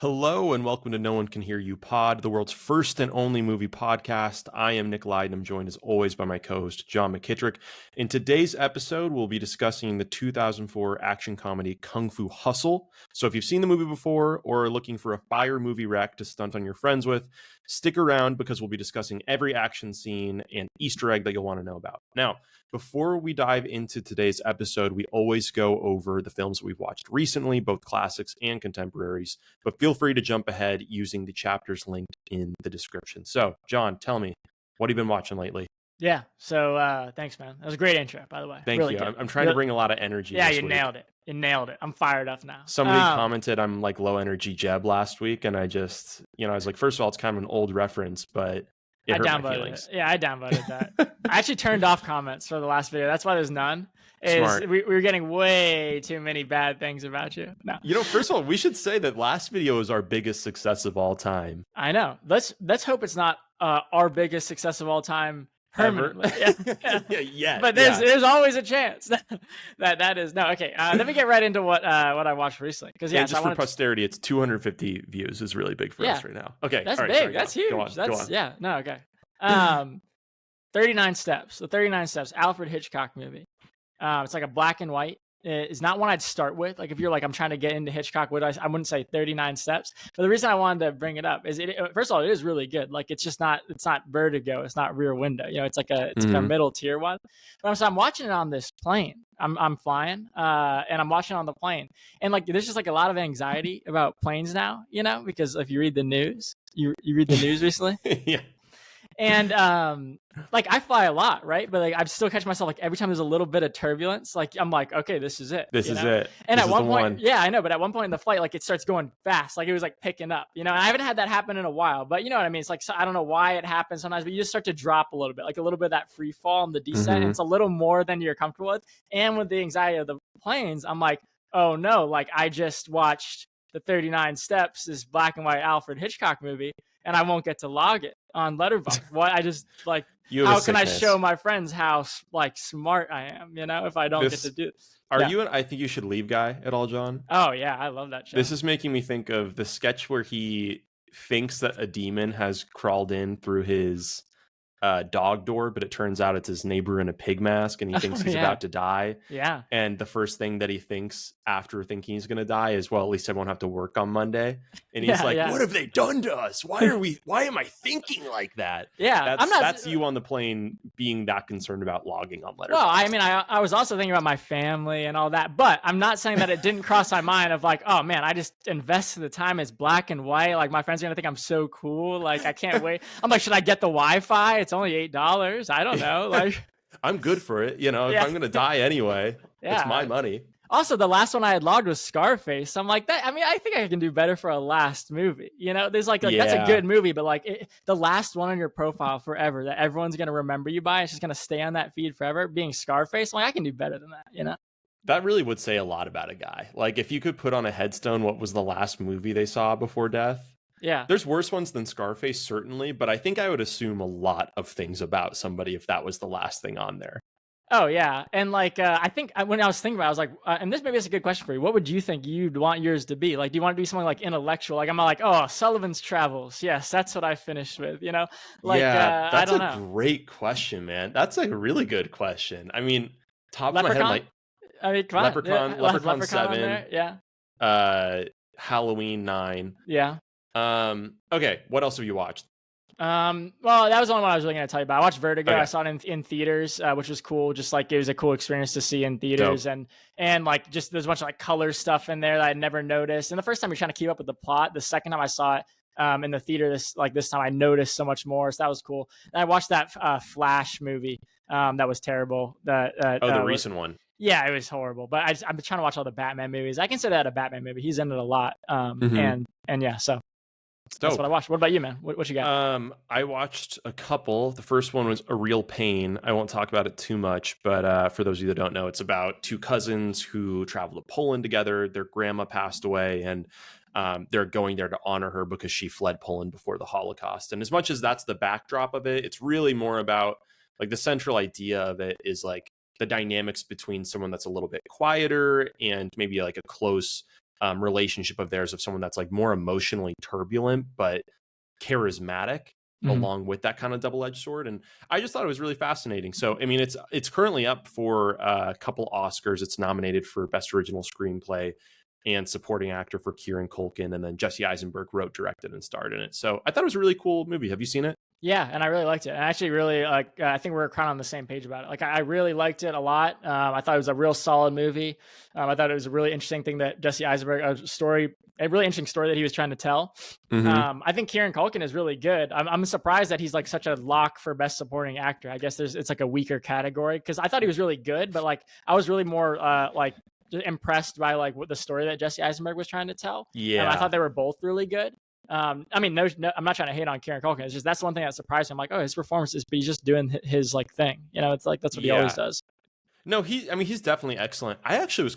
Hello and welcome to No One Can Hear You Pod, the world's first and only movie podcast. I am Nick Lyden. I'm joined as always by my co-host John McKittrick. In today's episode, we'll be discussing the 2004 action comedy Kung Fu Hustle. So if you've seen the movie before or are looking for a fire movie rec to stunt on your friends with, stick around because we'll be discussing every action scene and Easter egg that you'll want to know about. Now, before we dive into today's episode, we always go over the films we've watched recently, both classics and contemporaries, but feel free to jump ahead using the chapters linked in the description. So, John, tell me, what have you been watching lately? Yeah, so thanks, man. That was a great intro, by the way. Thank really you. Good. I'm trying to bring a lot of energy. Yeah, this you week. nailed it. You nailed it. I'm fired up now. Somebody commented I'm like low energy Jeb last week, and I just, I was like, first of all, it's kind of an old reference, but it hurt my feelings. It. Yeah, I downvoted that. I actually turned off comments for the last video. That's why there's none. Smart. We were getting way too many bad things about you. No. First of all, we should say that last video is our biggest success of all time. I know. Let's hope it's not our biggest success of all time. Permanently. Yeah. But there's always a chance that is no. Okay, let me get right into what I watched recently, because just for posterity, it's 250 views is really big for us right now. Okay, that's big. Sorry, that's huge. Go on. Yeah. No. Okay. 39 Steps. The 39 Steps, Alfred Hitchcock movie. It's like a black and white. It's not one I'd start with. Like if you're like, I'm trying to get into Hitchcock, I wouldn't say 39 Steps. But the reason I wanted to bring it up is first of all, it is really good. Like it's not Vertigo. It's not Rear Window. It's like a middle tier one. But I'm watching it on this plane. I'm flying, and I'm watching it on the plane. And like, there's just like a lot of anxiety about planes now, because if you read the news, you read the news recently. Yeah. And like I fly a lot, right? But like I still catch myself like every time there's a little bit of turbulence, like I'm like, okay, this is it. This is it. And at one point, yeah, I know. But at one point in the flight, like it starts going fast, like it was like picking up, And I haven't had that happen in a while, but you know what I mean? It's like, so I don't know why it happens sometimes, but you just start to drop a little bit, like a little bit of that free fall and the descent. And it's a little more than you're comfortable with. And with the anxiety of the planes, I'm like, oh no, like I just watched the 39 Steps, this black and white Alfred Hitchcock movie, and I won't get to log it on Letterboxd. Why? I just like, how can I show my friends how like smart I am, if I don't get to do this? Are you I think you should leave guy at all, John? Oh yeah, I love that show. This is making me think of the sketch where he thinks that a demon has crawled in through his dog door, but it turns out it's his neighbor in a pig mask, and he thinks he's about to die. Yeah. And the first thing that he thinks after thinking he's going to die is, well, at least I won't have to work on Monday. And he's what have they done to us? Why am I thinking like that? Yeah. That's you on the plane being that concerned about logging on Letterboxd. Well, I mean, I was also thinking about my family and all that, but I'm not saying that it didn't cross my mind of like, oh man, I just invested the time. It's black and white. Like my friends are going to think I'm so cool. Like I can't wait. I'm like, should I get the Wi-Fi? It's only $8. I don't know. Like I'm good for it. If I'm going to die anyway, it's my money. Also, the last one I had logged was Scarface. I'm like, that. I mean, I think I can do better for a last movie. There's like that's a good movie, but like the last one on your profile forever that everyone's going to remember you by, it's just going to stay on that feed forever, being Scarface. I'm like, I can do better than that, That really would say a lot about a guy. Like if you could put on a headstone what was the last movie they saw before death. Yeah. There's worse ones than Scarface, certainly, but I think I would assume a lot of things about somebody if that was the last thing on there. Oh, yeah. And like, I think when I was thinking about it, I was like, and this maybe is a good question for you. What would you think you'd want yours to be? Like, do you want to do something like intellectual? Like, I'm like, oh, Sullivan's Travels. Yes, that's what I finished with, Like, yeah, that's I don't know. Great question, man. That's like a really good question. I mean, top of my head, like, I mean, come on. Leprechaun 7. Yeah. Halloween 9. Yeah. Okay, what else have you watched? Well, that was the only one I was really going to tell you about. I watched Vertigo. Okay. I saw it in theaters, which was cool. Just like it was a cool experience to see in theaters. Dope. And like just there's a bunch of like color stuff in there that I'd never noticed. And the first time you're trying to keep up with the plot, the second time I saw it in the theater, this time I noticed so much more. So that was cool. And I watched that Flash movie that was terrible. The recent one. Yeah, it was horrible. But I've been trying to watch all the Batman movies. I consider that a Batman movie. He's in it a lot. And yeah, so. That's what I watched. What about you, man? What you got? I watched a couple. The first one was A Real Pain. I won't talk about it too much, but for those of you that don't know, it's about two cousins who travel to Poland together. Their grandma passed away, and they're going there to honor her because she fled Poland before the Holocaust. And as much as that's the backdrop of it, it's really more about like the central idea of it is like the dynamics between someone that's a little bit quieter and maybe like a close relationship of theirs of someone that's like more emotionally turbulent but charismatic, along with that kind of double-edged sword. And I just thought it was really fascinating. So I mean, it's currently up for a couple Oscars. It's nominated for Best Original Screenplay and Supporting Actor for Kieran Culkin, and then Jesse Eisenberg wrote, directed, and starred in it. So I thought it was a really cool movie. Have you seen it? Yeah, and I really liked it. And I actually really like. I think we're kind of on the same page about it. Like, I really liked it a lot. I thought it was a real solid movie. I thought it was a really interesting thing that Jesse Eisenberg a really interesting story that he was trying to tell. I think Kieran Culkin is really good. I'm surprised that he's like such a lock for Best Supporting Actor. I guess it's like a weaker category because I thought he was really good, but like I was really more like just impressed by like what the story that Jesse Eisenberg was trying to tell. Yeah. I thought they were both really good. I mean, no, I'm not trying to hate on Kieran Culkin. It's just that's the one thing that surprised me. I'm like, oh, his performances, but he's just doing his like thing. You know, it's like that's what he always does. No, he's definitely excellent. I actually was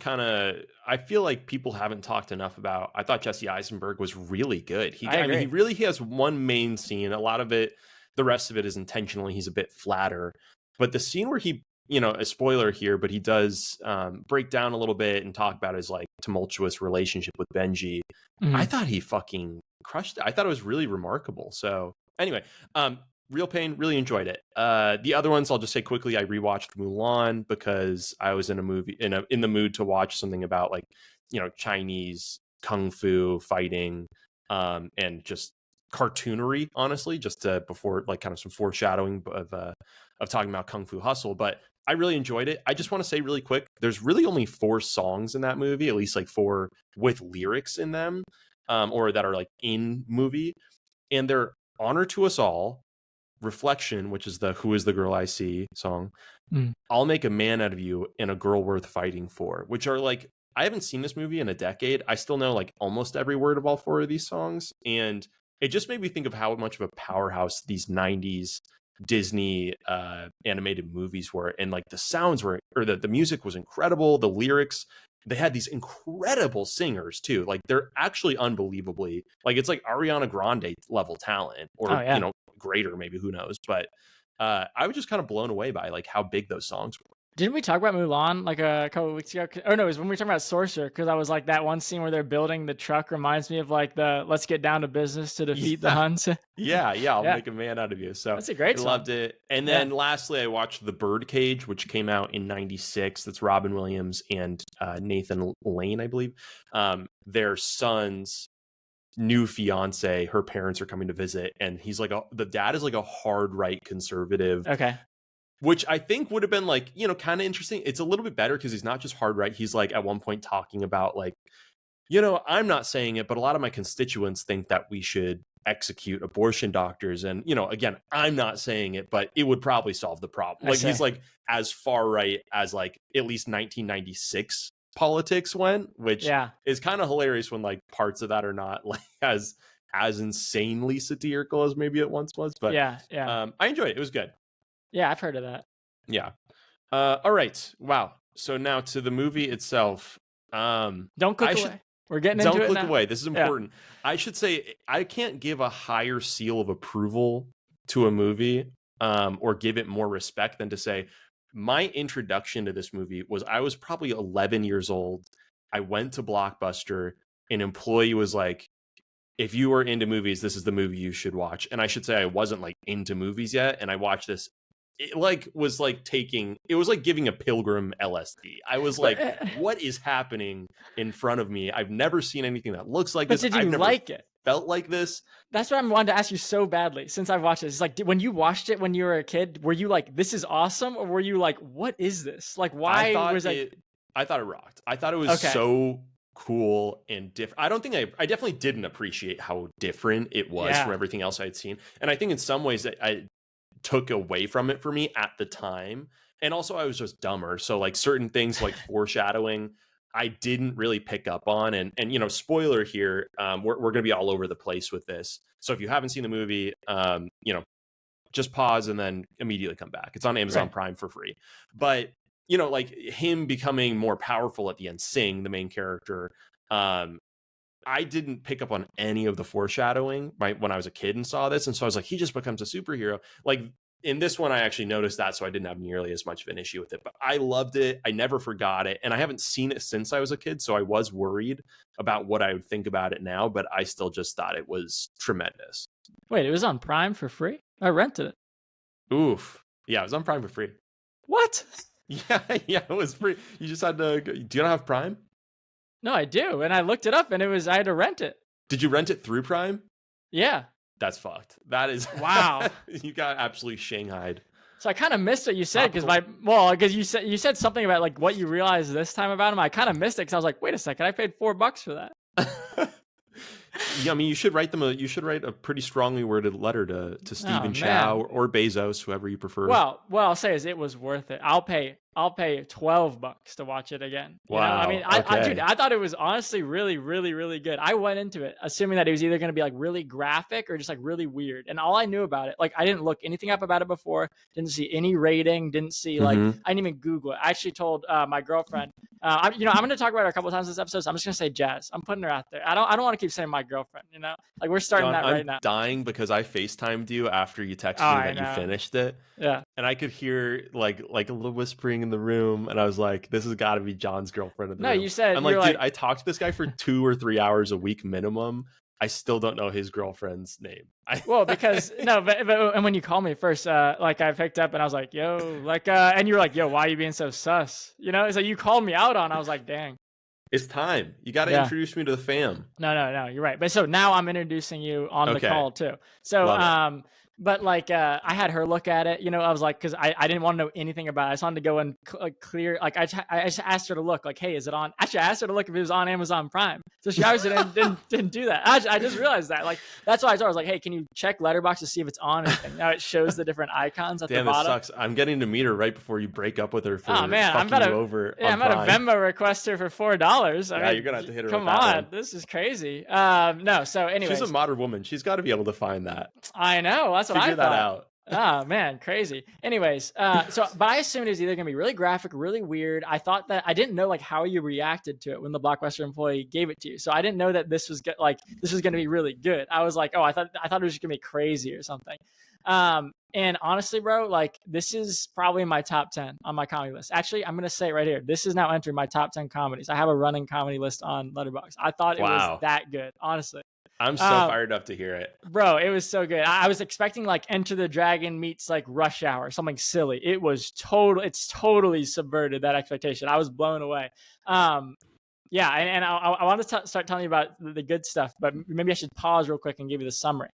I feel like people haven't talked enough about, I thought Jesse Eisenberg was really good. I mean, he has one main scene. A lot of it, the rest of it is intentionally, he's a bit flatter. But the scene where he, a spoiler here, but he does break down a little bit and talk about his like tumultuous relationship with Benji. I thought he fucking crushed it. I thought it was really remarkable. So anyway, Real Pain, really enjoyed it. The other ones I'll just say quickly, I rewatched Mulan because I was in the mood to watch something about like, Chinese kung fu fighting, and just cartoonery, honestly, just before like kind of some foreshadowing of talking about Kung Fu Hustle. But I really enjoyed it. I just want to say really quick, there's really only 4 songs in that movie, at least like 4 with lyrics in them, or that are like in movie, and they're Honor to Us All, Reflection, which is the Who Is the Girl I See song, I'll Make a Man Out of You, and A Girl Worth Fighting For, which are like, I haven't seen this movie in a decade. I still know like almost every word of all 4 of these songs. And it just made me think of how much of a powerhouse these 90s Disney animated movies were. And like the sounds were, or the music was incredible. The lyrics, they had these incredible singers too. Like they're actually unbelievably, like it's like Ariana Grande level talent, or, greater, maybe, who knows. But I was just kind of blown away by like how big those songs were. Didn't we talk about Mulan like a couple of weeks ago? Oh no, it was when we were talking about Sorcerer, because I was like, that one scene where they're building the truck reminds me of like the Let's Get Down to Business to Defeat the Huns. Yeah, I'll make a man out of you. So that's a great song. Loved it. And then lastly, I watched The Birdcage, which came out in '96. That's Robin Williams and Nathan Lane, I believe. Their son's new fiance, her parents are coming to visit, and he's like the dad is like a hard right conservative. Okay. Which I think would have been like, kind of interesting. It's a little bit better because he's not just hard right. He's like at one point talking about like, I'm not saying it, but a lot of my constituents think that we should execute abortion doctors. And, again, I'm not saying it, but it would probably solve the problem. Like he's like as far right as like at least 1996 politics went, which is kind of hilarious when like parts of that are not like as insanely satirical as maybe it once was. But I enjoyed it. It was good. Yeah, I've heard of that. Yeah. All right. Wow. So now to the movie itself. Don't click away. We're getting into it now. Don't click away. This is important. Yeah. I should say I can't give a higher seal of approval to a movie, or give it more respect than to say my introduction to this movie was I was probably 11 years old. I went to Blockbuster. An employee was like, if you are into movies, this is the movie you should watch. And I should say I wasn't like into movies yet. And I watched this. It was like giving a pilgrim LSD. I was like, what is happening in front of me? I've never seen anything that looks like this. Did you like it? Felt like this. That's what I wanted to ask you so badly since I've watched this. It's like, when you watched it when you were a kid, were you like, this is awesome? Or were you like, what is this? Like, why was that? I thought it rocked. I thought it was so cool and different. I definitely didn't appreciate how different it was from everything else I'd seen. And I think in some ways that I took away from it for me at the time. And also I was just dumber. So like certain things like foreshadowing, I didn't really pick up on. And spoiler here, we're going to be all over the place with this. So if you haven't seen the movie, just pause and then immediately come back. It's on Amazon Prime for free. But, like him becoming more powerful at the end, Sing, the main character, I didn't pick up on any of the foreshadowing when I was a kid and saw this. And so I was like, he just becomes a superhero. Like in this one, I actually noticed that, so I didn't have nearly as much of an issue with it. But I loved it. I never forgot it. And I haven't seen it since I was a kid, so I was worried about what I would think about it now, but I still just thought it was tremendous. Wait, it was on Prime for free? I rented it. Oof. Yeah, it was on Prime for free. What? Yeah, it was free. You just had to. Do you not have Prime? No, I do. And I looked it up and I had to rent it. Did you rent it through Prime? Yeah. That's fucked. That is wow. You got absolutely shanghaied. So I kind of missed what you said because you said something about like what you realized this time about him. I kind of missed it because I was like, wait a second, I paid $4 for that. Yeah, I mean, you should write a pretty strongly worded letter to Stephen Chow or Bezos, whoever you prefer. Well, what I'll say is it was worth it. I'll pay $12 to watch it again. Wow. I mean, I thought it was honestly really, really, really good. I went into it assuming that it was either going to be like really graphic or just like really weird. And all I knew about it, like I didn't look anything up about it before, didn't see any rating, didn't see like, I didn't even Google it. I actually told my girlfriend, I'm going to talk about her a couple of times this episode. So I'm just going to say Jazz. I'm putting her out there. I don't want to keep saying my girlfriend, like we're starting John, that right now. I'm dying because I FaceTimed you after you texted me that you finished it. Yeah. And I could hear like a little whispering in the room, and I was like, "This has got to be John's girlfriend." No, you said I'm like, dude, I talked to this guy for 2 or 3 hours a week minimum. I still don't know his girlfriend's name. Well, because and when you called me first, like I picked up and I was like, "Yo," like, and you were like, "Yo, why are you being so sus?" It's like you called me out on. I was like, "Dang." It's time. You got to introduce me to the fam. No, you're right. But so now I'm introducing you on the call too. So, but like, I had her look at it, I was like, cause I didn't want to know anything about it. I just wanted to go and clear, like, I just asked her to look like, hey, is it on? Actually, I asked her to look if it was on Amazon Prime. So she obviously didn't do that. I just realized that. Like, that's why I told her, I was like, hey, can you check Letterboxd to see if it's on anything? Now it shows the different icons at the bottom. Damn, it sucks. I'm getting to meet her right before you break up with her for I'm about to Venmo request her for $4. Yeah, you're going to have to hit her. Come on. This is crazy. No. So anyway, she's a modern woman. She's got to be able to find that. I know. That's what I thought. Figure that out. Oh man, crazy. Anyways, but I assumed it was either gonna be really graphic, really weird. I thought that I didn't know like how you reacted to it when the Blockbuster employee gave it to you. So I didn't know that this was gonna be really good. I was like, oh, I thought it was just gonna be crazy or something. And honestly, bro, like this is probably my top 10 on my comedy list. Actually, I'm gonna say it right here. This is now entering my top 10 comedies. I have a running comedy list on Letterboxd. I thought it was that good, honestly. I'm so fired up to hear it. Bro, it was so good. I was expecting like Enter the Dragon meets like Rush Hour, something silly. It's totally subverted that expectation. I was blown away. Yeah, and I want to start telling you about the good stuff, but maybe I should pause real quick and give you the summary.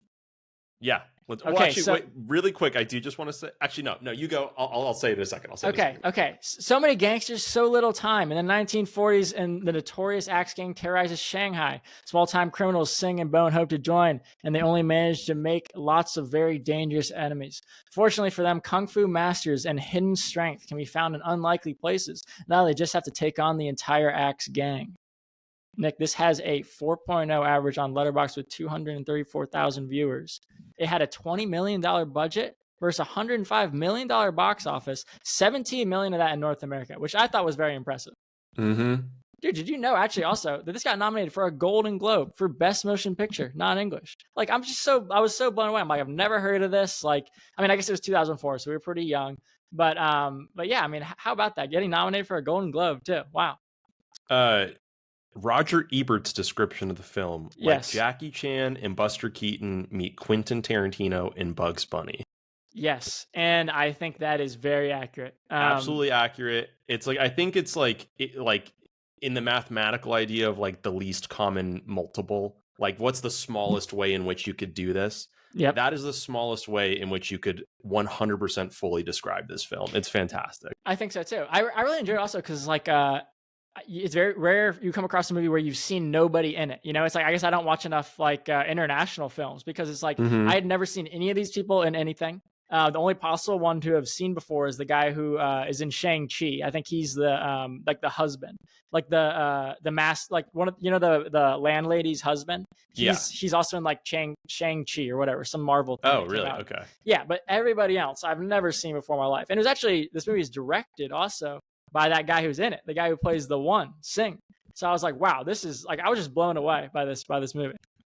Yeah. Wait, really quick. I do just want to say, actually, no, you go. I'll say it in a second. Okay. So many gangsters, so little time. In the 1940s, and the notorious Axe Gang terrorizes Shanghai. Small-time criminals Sing and Bone hope to join, and they only manage to make lots of very dangerous enemies. Fortunately for them, kung fu masters and hidden strength can be found in unlikely places. Now they just have to take on the entire Axe Gang. Nick, this has a 4.0 average on Letterboxd with 234,000 viewers. It had a $20 million budget versus $105 million box office, $17 million of that in North America, which I thought was very impressive. Mm-hmm. Dude, did you know actually also that this got nominated for a Golden Globe for Best Motion Picture, non-English? Like, I was so blown away. I'm like, I've never heard of this. Like, I mean, I guess it was 2004, so we were pretty young. But yeah, I mean, how about that? Getting nominated for a Golden Globe too. Wow. Roger Ebert's description of the film, like Jackie Chan and Buster Keaton meet Quentin Tarantino and Bugs Bunny. Yes, and I think that is very accurate. Absolutely accurate. It's like, I think it's like in the mathematical idea of like the least common multiple, like what's the smallest way in which you could do this? Yep. That is the smallest way in which you could 100% fully describe this film. It's fantastic. I think so too. I really enjoyed it also because like it's very rare you come across a movie where you've seen nobody in it. It's like, I guess I don't watch enough like international films because it's like I had never seen any of these people in anything. The only possible one to have seen before is the guy who is in Shang-Chi. I think he's the like the husband, like the mask, like one of the landlady's husband. He's also in like Shang-Chi or whatever, some Marvel thing. Oh, really? Okay. Yeah, but everybody else I've never seen before in my life. And it was actually, this movie is directed also by that guy who's in it, the guy who plays the one, Sing. So I was like, wow, this is like, I was just blown away by this movie.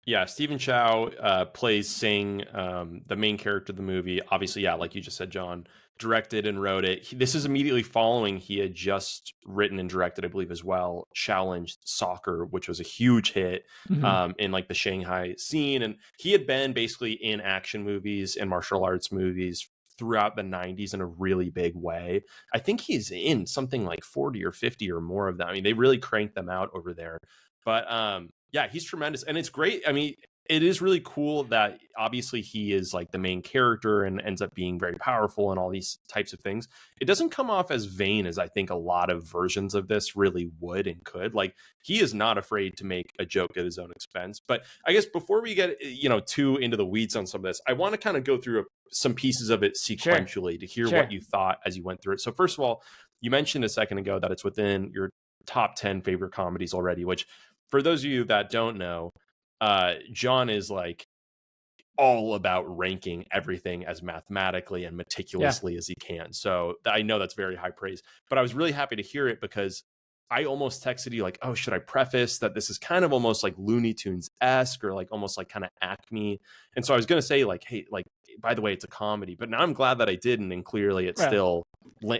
Yeah, Stephen Chow plays Sing, the main character of the movie. Obviously, yeah, like you just said, John directed and wrote it. This is immediately following he had just written and directed, I believe, as well, Shaolin Soccer, which was a huge hit Mhm. in like the Shanghai scene. And he had been basically in action movies and martial arts movies throughout the 90s in a really big way. I think he's in something like 40 or 50 or more of them. I mean, they really cranked them out over there. But yeah, he's tremendous. And it's great. I mean, it is really cool that obviously he is like the main character and ends up being very powerful and all these types of things. It doesn't come off as vain as I think a lot of versions of this really would and could. Like, he is not afraid to make a joke at his own expense. But I guess before we get, too into the weeds on some of this, I want to kind of go through some pieces of it Sure. sequentially to hear Sure. what you thought as you went through it. So first of all, you mentioned a second ago that it's within your top 10 favorite comedies already, which for those of you that don't know, John is like all about ranking everything as mathematically and Yeah. meticulously as he can. So I know that's very high praise, but I was really happy to hear it because I almost texted you like, oh, should I preface that this is kind of almost like Looney Tunes-esque or like almost like kind of Acme? And so I was going to say like, hey, like, by the way, it's a comedy, but now I'm glad that I didn't. And clearly it Bro. still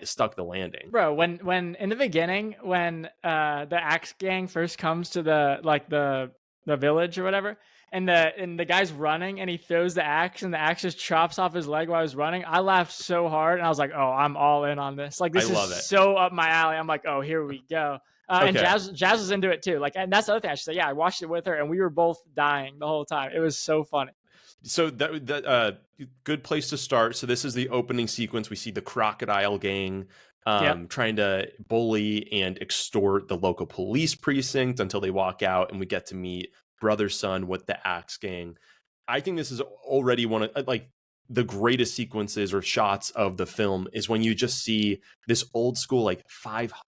stuck the landing. Bro, when in the beginning, when the Axe Gang first comes to the village or whatever, and the guy's running and he throws the axe and the axe just chops off his leg while he's running, I laughed so hard and I was like, oh, I'm all in on this. Like, I this is love it. so up my alley. I'm like, oh, here we go. And Okay. Jazz was into it too. Like, and that's the other thing I should say. Yeah, I watched it with her and we were both dying the whole time. It was so funny. So that good place to start. So this is the opening sequence. We see the crocodile gang Yep. trying to bully and extort the local police precinct until they walk out, and we get to meet brother son with the axe gang. I think this is already one of like the greatest sequences or shots of the film is when you just see this old school like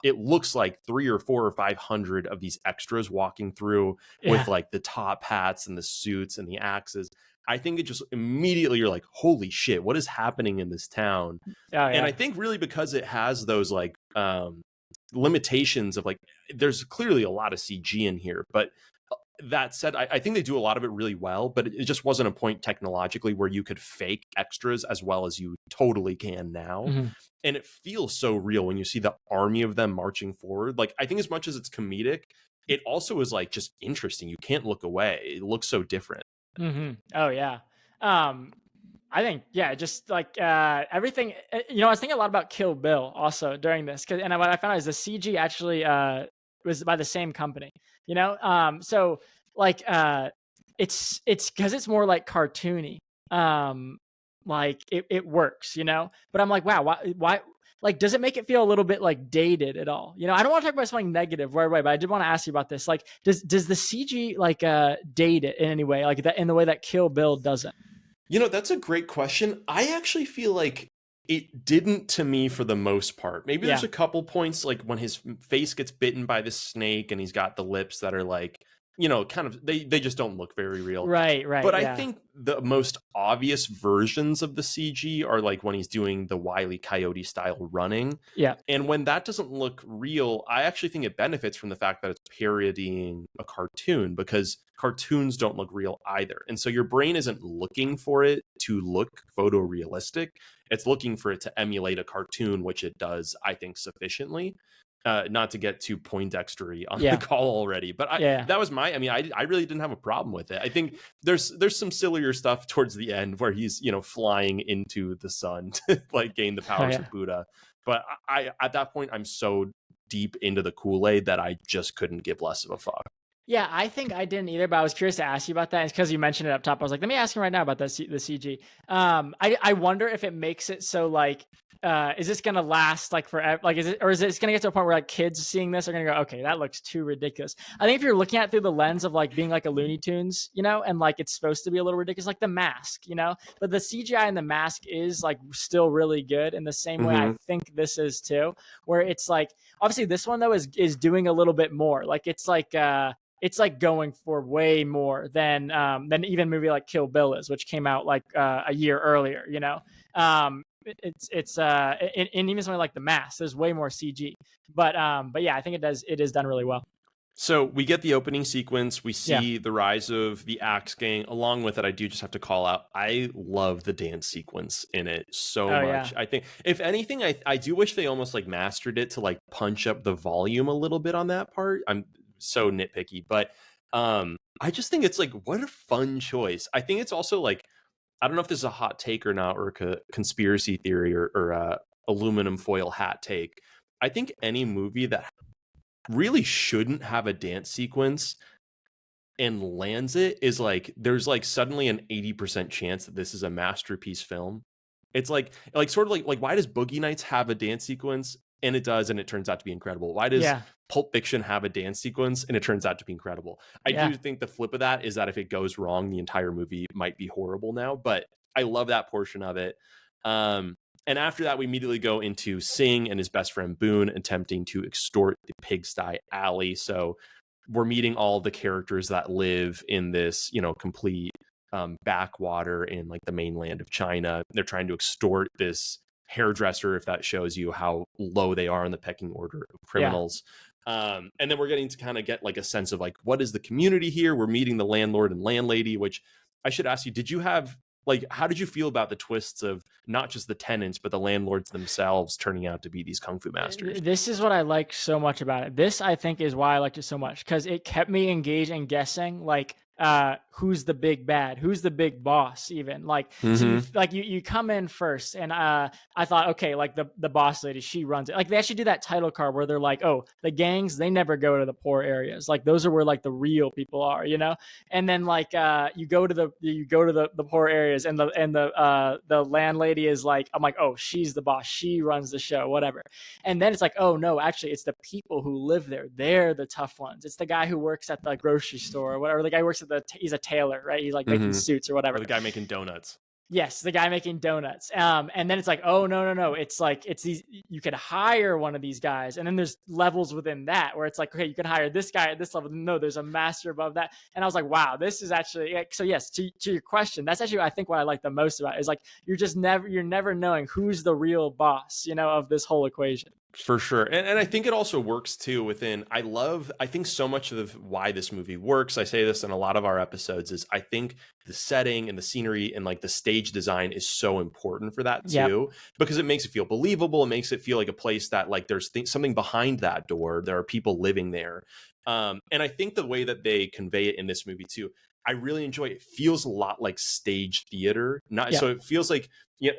it looks like 300 or 400 or 500 of these extras walking through with Yeah. like the top hats and the suits and the axes. I think it just immediately you're like, holy shit, what is happening in this town? Oh And I yeah. think really because it has those like limitations of like, there's clearly a lot of CG in here, but that said, I think they do a lot of it really well, but it just wasn't a point technologically where you could fake extras as well as you totally can now. Mhm. And it feels so real when you see the army of them marching forward. Like, I think as much as it's comedic, it also is like just interesting. You can't look away. It looks so different. Oh yeah. Um, I think yeah, just like everything. I was thinking a lot about Kill Bill also during this, and what I found out is the CG actually was by the same company. So like it's because it's more like cartoony. Um, like it works, But I'm like, wow, why? Like, does it make it feel a little bit like dated at all? I don't want to talk about something negative right away, but I did want to ask you about this. Like, does the CG like date it in any way, like that in the way that Kill Bill doesn't? That's a great question. I actually feel like it didn't to me for the most part. Maybe there's Yeah. a couple points like when his face gets bitten by the snake and he's got the lips that are like, kind of they just don't look very real. Right. Right. But I Yeah. think the most obvious versions of the CG are like when he's doing the Wile E. Coyote style running. Yeah. And when that doesn't look real, I actually think it benefits from the fact that it's parodying a cartoon because cartoons don't look real either. And so your brain isn't looking for it to look photorealistic. It's looking for it to emulate a cartoon, which it does, I think, sufficiently. Not to get too Poindextery on the Yeah. call already, but Yeah. that was I really didn't have a problem with it. I think there's some sillier stuff towards the end where he's flying into the sun to like gain the powers Yeah. of Buddha. But I at that point I'm so deep into the Kool-Aid that I just couldn't give less of a fuck. Yeah, I think I didn't either, but I was curious to ask you about that. It's because you mentioned it up top. I was like, let me ask him right now about the CG. I wonder if it makes it so like, is this gonna last like forever? Like, is it gonna get to a point where like kids seeing this are gonna go, okay, that looks too ridiculous. I think if you're looking at it through the lens of like being like a Looney Tunes, and like it's supposed to be a little ridiculous, like the mask, but the CGI in the mask is like still really good in the same way I think this is too, where it's like obviously this one though is doing a little bit more. Like it's like going for way more than even a movie like Kill Bill is, which came out like a year earlier. It's and even something like The Mask, there's way more CG. But yeah, I think it is done really well. So we get the opening sequence. We Yeah. see the rise of the Axe Gang. Along with it, I do just have to call out, I love the dance sequence in it so Oh much. yeah. I think, if anything, I do wish they almost like mastered it to like punch up the volume a little bit on that part. I'm so nitpicky, but I just think it's like, what a fun choice. I think it's also like, I don't know if this is a hot take or not, or a conspiracy theory, or aluminum foil hat take. I think any movie that really shouldn't have a dance sequence and lands it is like, there's like suddenly an 80% chance that this is a masterpiece film. It's like sort of like why does Boogie Nights have a dance sequence and it does and it turns out to be incredible? Why does Yeah. Pulp Fiction have a dance sequence and it turns out to be incredible? I Yeah. do think the flip of that is that if it goes wrong, the entire movie might be horrible now, but I love that portion of it. And after that, we immediately go into Sing and his best friend Boone attempting to extort the Pigsty Alley. So we're meeting all the characters that live in this, complete backwater in like the mainland of China. They're trying to extort this hairdresser, if that shows you how low they are in the pecking order of Yeah. criminals. And then we're getting to kind of get like a sense of like, what is the community here? We're meeting the landlord and landlady, which I should ask you, did you have like, how did you feel about the twists of not just the tenants, but the landlords themselves turning out to be these kung fu masters? This is what I like so much about it. This, I think, is why I liked it so much, because it kept me engaged and guessing, like, who's the big bad, who's the big boss, even like. So you Mm-hmm. like you come in first, and I thought, okay, like the boss lady, she runs it. Like they actually do that title card where they're like, oh, the gangs, they never go to the poor areas. Like those are where like the real people are, you know. And then like you go to the poor areas, and the landlady is like, I'm like, oh, she's the boss, she runs the show, whatever. And then it's like, oh no, actually it's the people who live there, they're the tough ones. It's the guy who works at the grocery store or whatever. The guy who works at he's a tailor, right? He's like making Mm-hmm. suits or whatever. Or the guy making donuts. Yes, the guy making donuts. And then it's like, oh no, no, no. It's like it's these. You could hire one of these guys, and then there's levels within that where it's like, okay, you can hire this guy at this level. No, there's a master above that. And I was like, wow, this is actually so. Yes, to your question, that's actually I think what I like the most about it is like you're never knowing who's the real boss, you know, of this whole equation. For sure. And I think it also works too within, I think so much of why this movie works, I say this in a lot of our episodes, is I think the setting and the scenery and like the stage design is so important for that Yep. too, because it makes it feel believable. It makes it feel like a place that like there's something behind that door. There are people living there. And I think the way that they convey it in this movie too, I really enjoy it. It feels a lot like stage theater. Not Yep. so it feels like,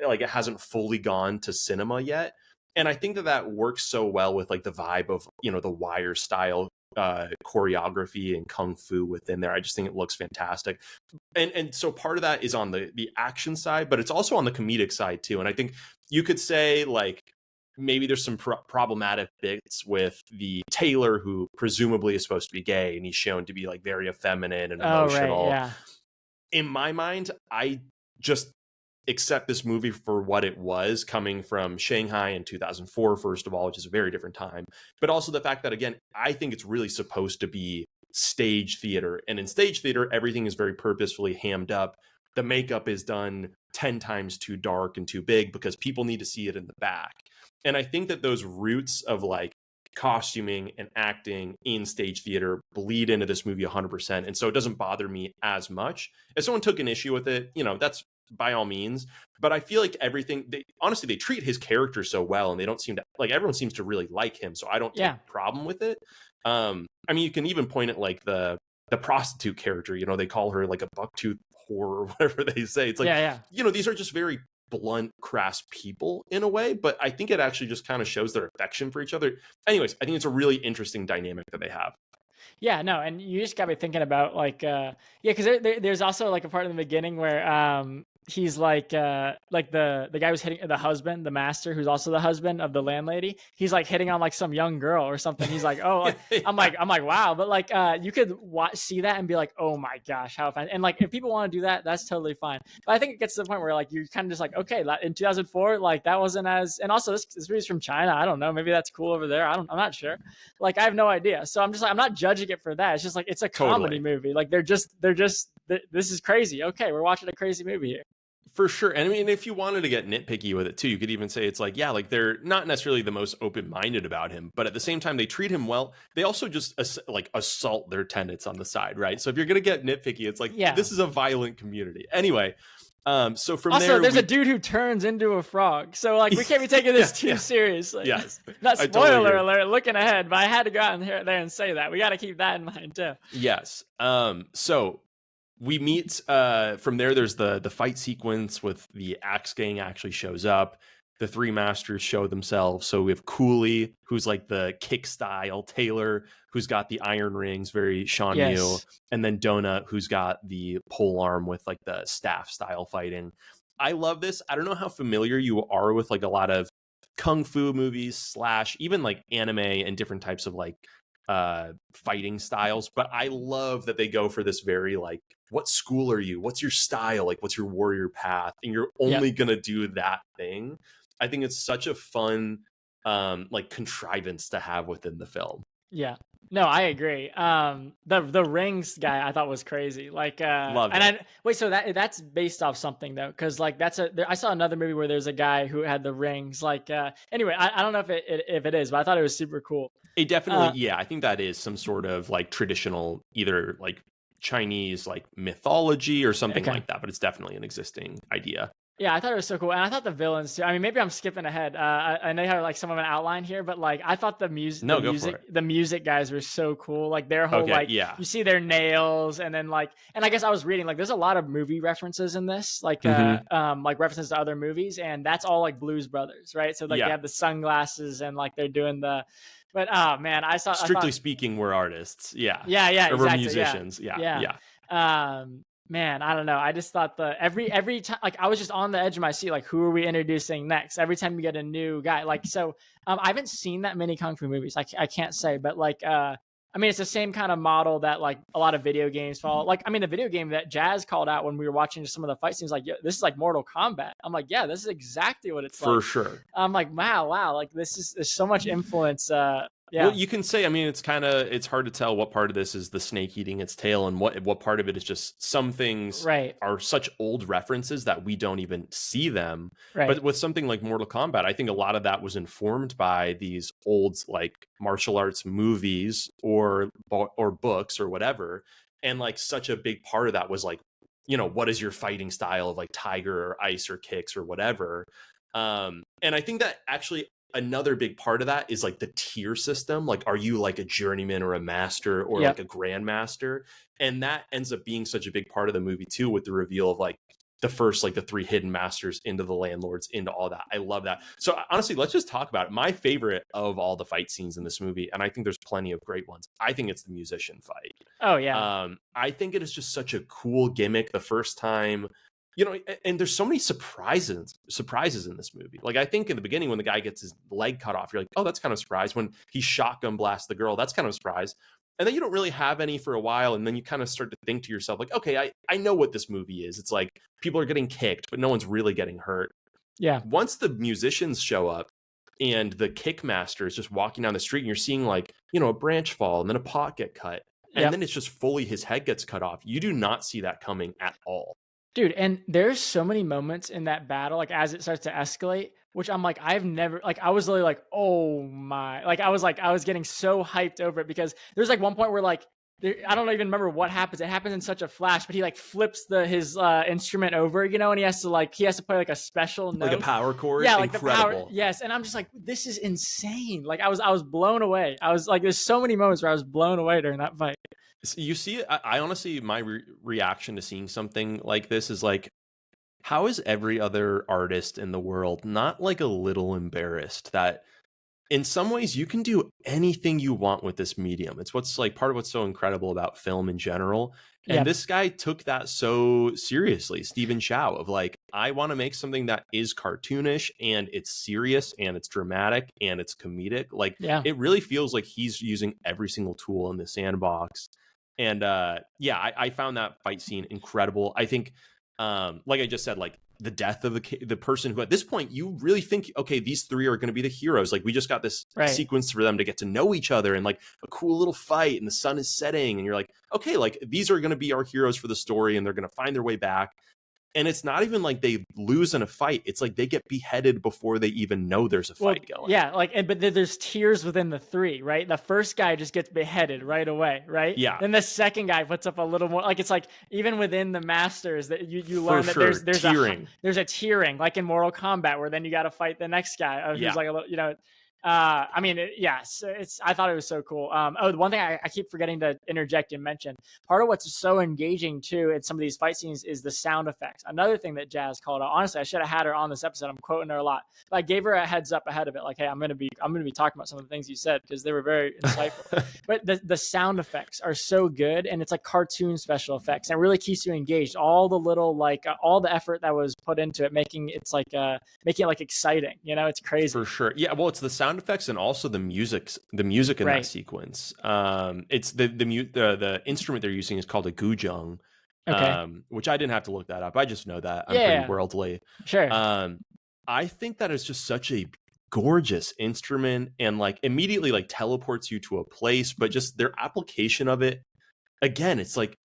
like it hasn't fully gone to cinema yet. And I think that works so well with like the vibe of, the Wire style choreography and kung fu within there. I just think it looks fantastic. And so part of that is on the action side, but it's also on the comedic side too. And I think you could say like maybe there's some problematic bits with the tailor who presumably is supposed to be gay, and he's shown to be like very effeminate and Oh right. emotional. Yeah. In my mind, I just accept this movie for what it was, coming from Shanghai in 2004, first of all, which is a very different time, but also the fact that, again, I think it's really supposed to be stage theater. And in stage theater, everything is very purposefully hammed up. The makeup is done 10 times too dark and too big because people need to see it in the back. And I think that those roots of like costuming and acting in stage theater bleed into this movie 100%. And so it doesn't bother me as much. If someone took an issue with it, that's by all means. But I feel like everything, honestly, they treat his character so well, and they don't seem to, like, everyone seems to really like him. So I don't take a problem with it. I mean, you can even point at like the prostitute character, they call her like a bucktooth whore or whatever they say. It's like, Yeah. these are just very blunt, crass people in a way, but I think it actually just kind of shows their affection for each other. Anyways, I think it's a really interesting dynamic that they have. Yeah, no, and you just got me thinking about like, because there's also like a part in the beginning where he's like the guy who's hitting the husband, the master, who's also the husband of the landlady. He's like hitting on like some young girl or something. He's like, oh, like, Yeah. I'm like, wow, but like, you could see that and be like, oh my gosh, how fun. And like, if people want to do that, that's totally fine. But I think it gets to the point where like you're kind of just like, okay, in 2004, like that wasn't as, and also this movie's from China. I don't know, maybe that's cool over there. I'm not sure. Like I have no idea. So I'm just like, I'm not judging it for that. It's just like it's a comedy movie. Like they're just this is crazy. Okay, we're watching a crazy movie here. For sure. And I mean, if you wanted to get nitpicky with it too, you could even say it's like, yeah, like they're not necessarily the most open-minded about him, but at the same time, they treat him well. They also just like assault their tenants on the side, right? So if you're going to get nitpicky, it's like, Yeah. this is a violent community. Anyway, so from Also, there, there's a dude who turns into a frog, so like we can't be taking this too seriously. Yes. Not I totally spoiler agree. alert, looking ahead, but I had to go out there and say that. We got to keep that in mind too. Yes. So we meet from there. There's the fight sequence with the Axe Gang actually shows up. The three masters show themselves. So we have Cooley, who's like the kick style Taylor, who's got the iron rings, very Sean Yu, and then Donut, who's got the pole arm with like the staff style fighting. I love this. I don't know how familiar you are with like a lot of kung fu movies / even like anime and different types of like fighting styles, but I love that they go for this very like, what school are you? What's your style? Like, what's your warrior path? And you're only gonna do that thing. I think it's such a fun like contrivance to have within the film. Yeah. No, I agree. The rings guy I thought was crazy. Like, Love and it. wait, so that's based off something though, because like I saw another movie where there's a guy who had the rings. Like, anyway, I don't know if it is, but I thought it was super cool. It definitely, yeah, I think that is some sort of like traditional, either like Chinese like mythology or something like that, but it's definitely an existing idea. Yeah, I thought it was so cool, and I thought the villains too. I mean, maybe I'm skipping ahead. I know you have like some of an outline here, but like I thought the music guys were so cool. Like their whole you see their nails, and then like, and I guess I was reading like there's a lot of movie references in this, like like references to other movies, and that's all like Blues Brothers, right? So like they have the sunglasses, and like they're doing the. But oh man, Strictly speaking, we're artists. Yeah. Or exactly. we're musicians. Yeah. Man, I don't know. I just thought every time, like I was just on the edge of my seat, like who are we introducing next? Every time you get a new guy, like so. I haven't seen that many kung fu movies. I can't say, but like I mean, it's the same kind of model that like a lot of video games follow. Like, I mean, the video game that Jazz called out when we were watching some of the fight scenes, like, yeah, this is like Mortal Kombat. I'm like, yeah, this is exactly what it's like. For sure. I'm like, wow. Like, there's so much influence. Yeah. Well, you can say, I mean, it's hard to tell what part of this is the snake eating its tail and what part of it is just some things are such old references that we don't even see them. Right. But with something like Mortal Kombat, I think a lot of that was informed by these old like martial arts movies or books or whatever. And like such a big part of that was like, you know, what is your fighting style of like tiger or ice or kicks or whatever. And I think that actually another big part of that is like the tier system. Like, are you like a journeyman or a master or like a grandmaster? And that ends up being such a big part of the movie too, with the reveal of like the first, like the three hidden masters into the landlords, into all that. I love that. So honestly, let's just talk about it. My favorite of all the fight scenes in this movie, and I think there's plenty of great ones, I think it's the musician fight. Oh yeah. I think it is just such a cool gimmick the first time. You know, and there's so many surprises in this movie. Like, I think in the beginning when the guy gets his leg cut off, you're like, oh, that's kind of a surprise. When he shotgun blasts the girl, that's kind of a surprise. And then you don't really have any for a while. And then you kind of start to think to yourself, like, okay, I know what this movie is. It's like people are getting kicked, but no one's really getting hurt. Yeah. Once the musicians show up and the kickmaster is just walking down the street and you're seeing like, you know, a branch fall and then a pot get cut. And then it's just fully his head gets cut off. You do not see that coming at all. Dude, and there's so many moments in that battle, like as it starts to escalate, which I'm like, I've never, like, I was literally like, oh my, like, I was getting so hyped over it because there's like one point where like, I don't even remember what happens. It happens in such a flash, but he like flips his instrument over, you know, and he has to play like a special note. Like a power chord? Yeah, like incredible. The power. Yes, and I'm just like, this is insane. Like I was blown away. I was like, there's so many moments where I was blown away during that fight. You see, I honestly, my reaction to seeing something like this is like, how is every other artist in the world not like a little embarrassed that in some ways you can do anything you want with this medium? It's what's like part of what's so incredible about film in general. And this guy took that so seriously, Stephen Chow, of like, I want to make something that is cartoonish and it's serious and it's dramatic and it's comedic. Like, it really feels like he's using every single tool in the sandbox. And I found that fight scene incredible. I think, like I just said, like the death of the person who at this point you really think, okay, these three are going to be the heroes. Like we just got this sequence for them to get to know each other and like a cool little fight and the sun is setting and you're like, okay, like these are going to be our heroes for the story and they're going to find their way back. And it's not even like they lose in a fight. It's like they get beheaded before they even know there's a fight going. Yeah, like, but there's tiers within the three, right? The first guy just gets beheaded right away, right? Yeah. Then the second guy puts up a little more. Like, it's like even within the masters that you For learn that sure. there's Tiering. there's a tiering, like in Mortal Kombat, where then you got to fight the next guy who's like a little, I mean, yes, I thought it was so cool. The one thing I keep forgetting to interject and mention, part of what's so engaging too in some of these fight scenes is the sound effects. Another thing that Jazz called out. Honestly, I should have had her on this episode. I'm quoting her a lot, but I gave her a heads up ahead of it. Like, hey, I'm gonna be talking about some of the things you said because they were very insightful. But the sound effects are so good, and it's like cartoon special effects, and it really keeps you engaged. All the little all the effort that was put into it, making it exciting. It's crazy. For sure. Yeah. Well, it's the sound effects and also the music in that sequence. It's the instrument they're using is called a guzheng, which I didn't have to look that up. I just know that. I'm pretty worldly. Sure. I think that is just such a gorgeous instrument and like immediately like teleports you to a place, but just their application of it, again, it's like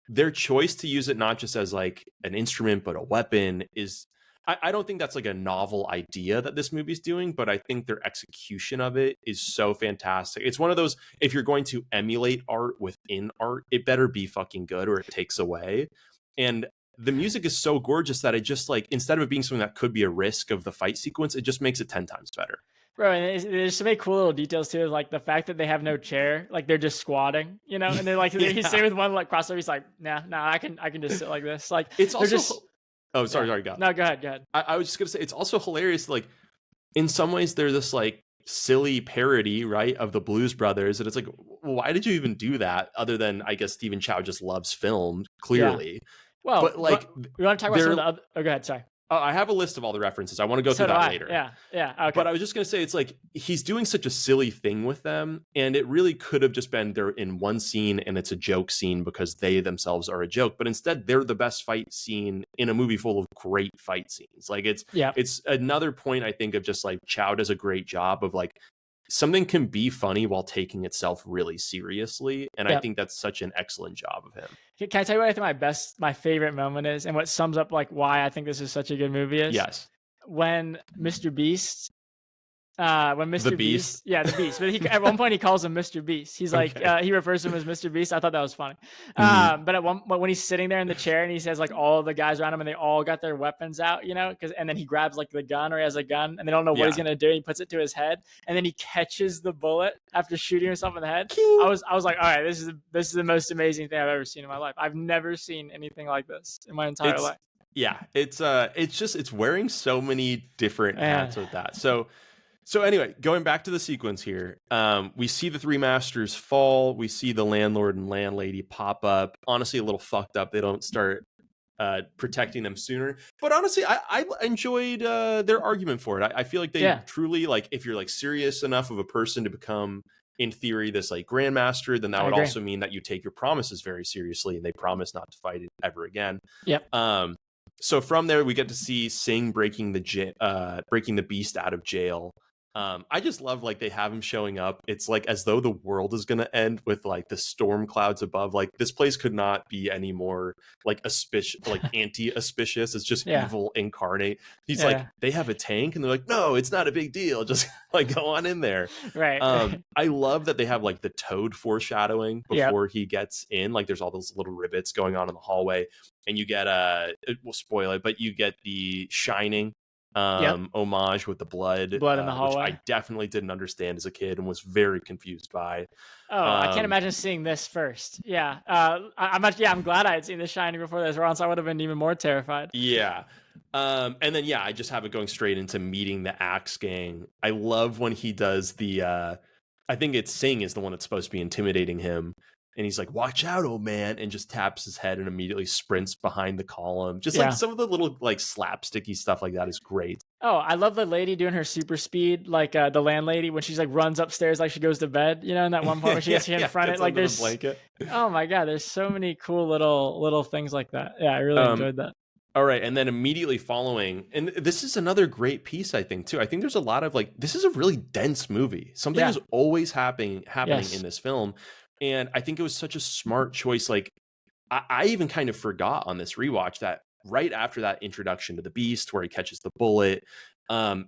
their choice to use it not just as like an instrument but a weapon is, I don't think that's like a novel idea that this movie's doing, but I think their execution of it is so fantastic. It's one of those, if you're going to emulate art within art, it better be fucking good or it takes away. And the music is so gorgeous that it just like, instead of it being something that could be a risk of the fight sequence, it just makes it 10 times better. Bro, and there's so many cool little details too, like the fact that they have no chair, like they're just squatting, and they're like, he's sitting with one like crossover, he's like, nah, I can just sit like this. Like, it's also just... Oh, sorry, go. No, go ahead. I was just gonna say it's also hilarious. Like, in some ways, they're this like silly parody, right, of the Blues Brothers, and it's like, why did you even do that? Other than, I guess, Stephen Chow just loves film, clearly. Yeah. Well, but like, we want to talk about some of the other. Oh, go ahead. Sorry. I have a list of all the references. I want to go through that later. Yeah. Okay. But I was just going to say, it's like he's doing such a silly thing with them, and it really could have just been they're in one scene and it's a joke scene because they themselves are a joke. But instead, they're the best fight scene in a movie full of great fight scenes. Like it's another point, I think, of just like Chow does a great job of like something can be funny while taking itself really seriously. And I think that's such an excellent job of him. Can I tell you what I think my favorite moment is and what sums up like why I think this is such a good movie is? Yes. When Mr. Beast, the Beast. But at one point he calls him Mr. Beast. He's like, he refers to him as Mr. Beast. I thought that was funny. But when he's sitting there in the chair and he says like all the guys around him and they all got their weapons out, and then he grabs like the gun or he has a gun and they don't know what he's gonna do. He puts it to his head and then he catches the bullet after shooting himself in the head. I was like, all right, this is the most amazing thing I've ever seen in my life. I've never seen anything like this in my entire life. Yeah, it's wearing so many different hats with that. So anyway, going back to the sequence here, we see the three masters fall. We see the landlord and landlady pop up. Honestly, a little fucked up. They don't start protecting them sooner. But honestly, I enjoyed their argument for it. I feel like they truly, like, if you're like serious enough of a person to become, in theory, this like grandmaster, then that would also mean that you take your promises very seriously and they promise not to fight it ever again. Yep. So from there, we get to see Singh breaking the beast out of jail. I just love like they have him showing up. It's like as though the world is gonna end with like the storm clouds above. Like this place could not be any more like anti-auspicious. It's just evil incarnate. He's like, they have a tank, and they're like, no, it's not a big deal. Just like go on in there. Right. I love that they have like the Toad foreshadowing before he gets in. Like there's all those little rivets going on in the hallway, and you get we'll spoil it, but you get the Shining homage with the blood in the hallway, which I definitely didn't understand as a kid and was very confused by. I can't imagine seeing this first. I'm glad I had seen The Shining before this, or else I would have been even more terrified. And then I just have it going straight into meeting the Axe Gang. I love when he does the I think it's Singh is the one that's supposed to be intimidating him. And he's like, watch out, old man, and just taps his head and immediately sprints behind the column. Just like some of the little like slapsticky stuff like that is great. Oh, I love the lady doing her super speed, like the landlady when she's like runs upstairs like she goes to bed, in that one part where she gets in front of it. Like there's the blanket. Oh my God, there's so many cool little things like that. Yeah, I really enjoyed that. All right, and then immediately following, and this is another great piece, I think, too. I think there's a lot of like, this is a really dense movie. Something is always happening in this film. And I think it was such a smart choice. Like, I even kind of forgot on this rewatch that right after that introduction to the Beast, where he catches the bullet, um,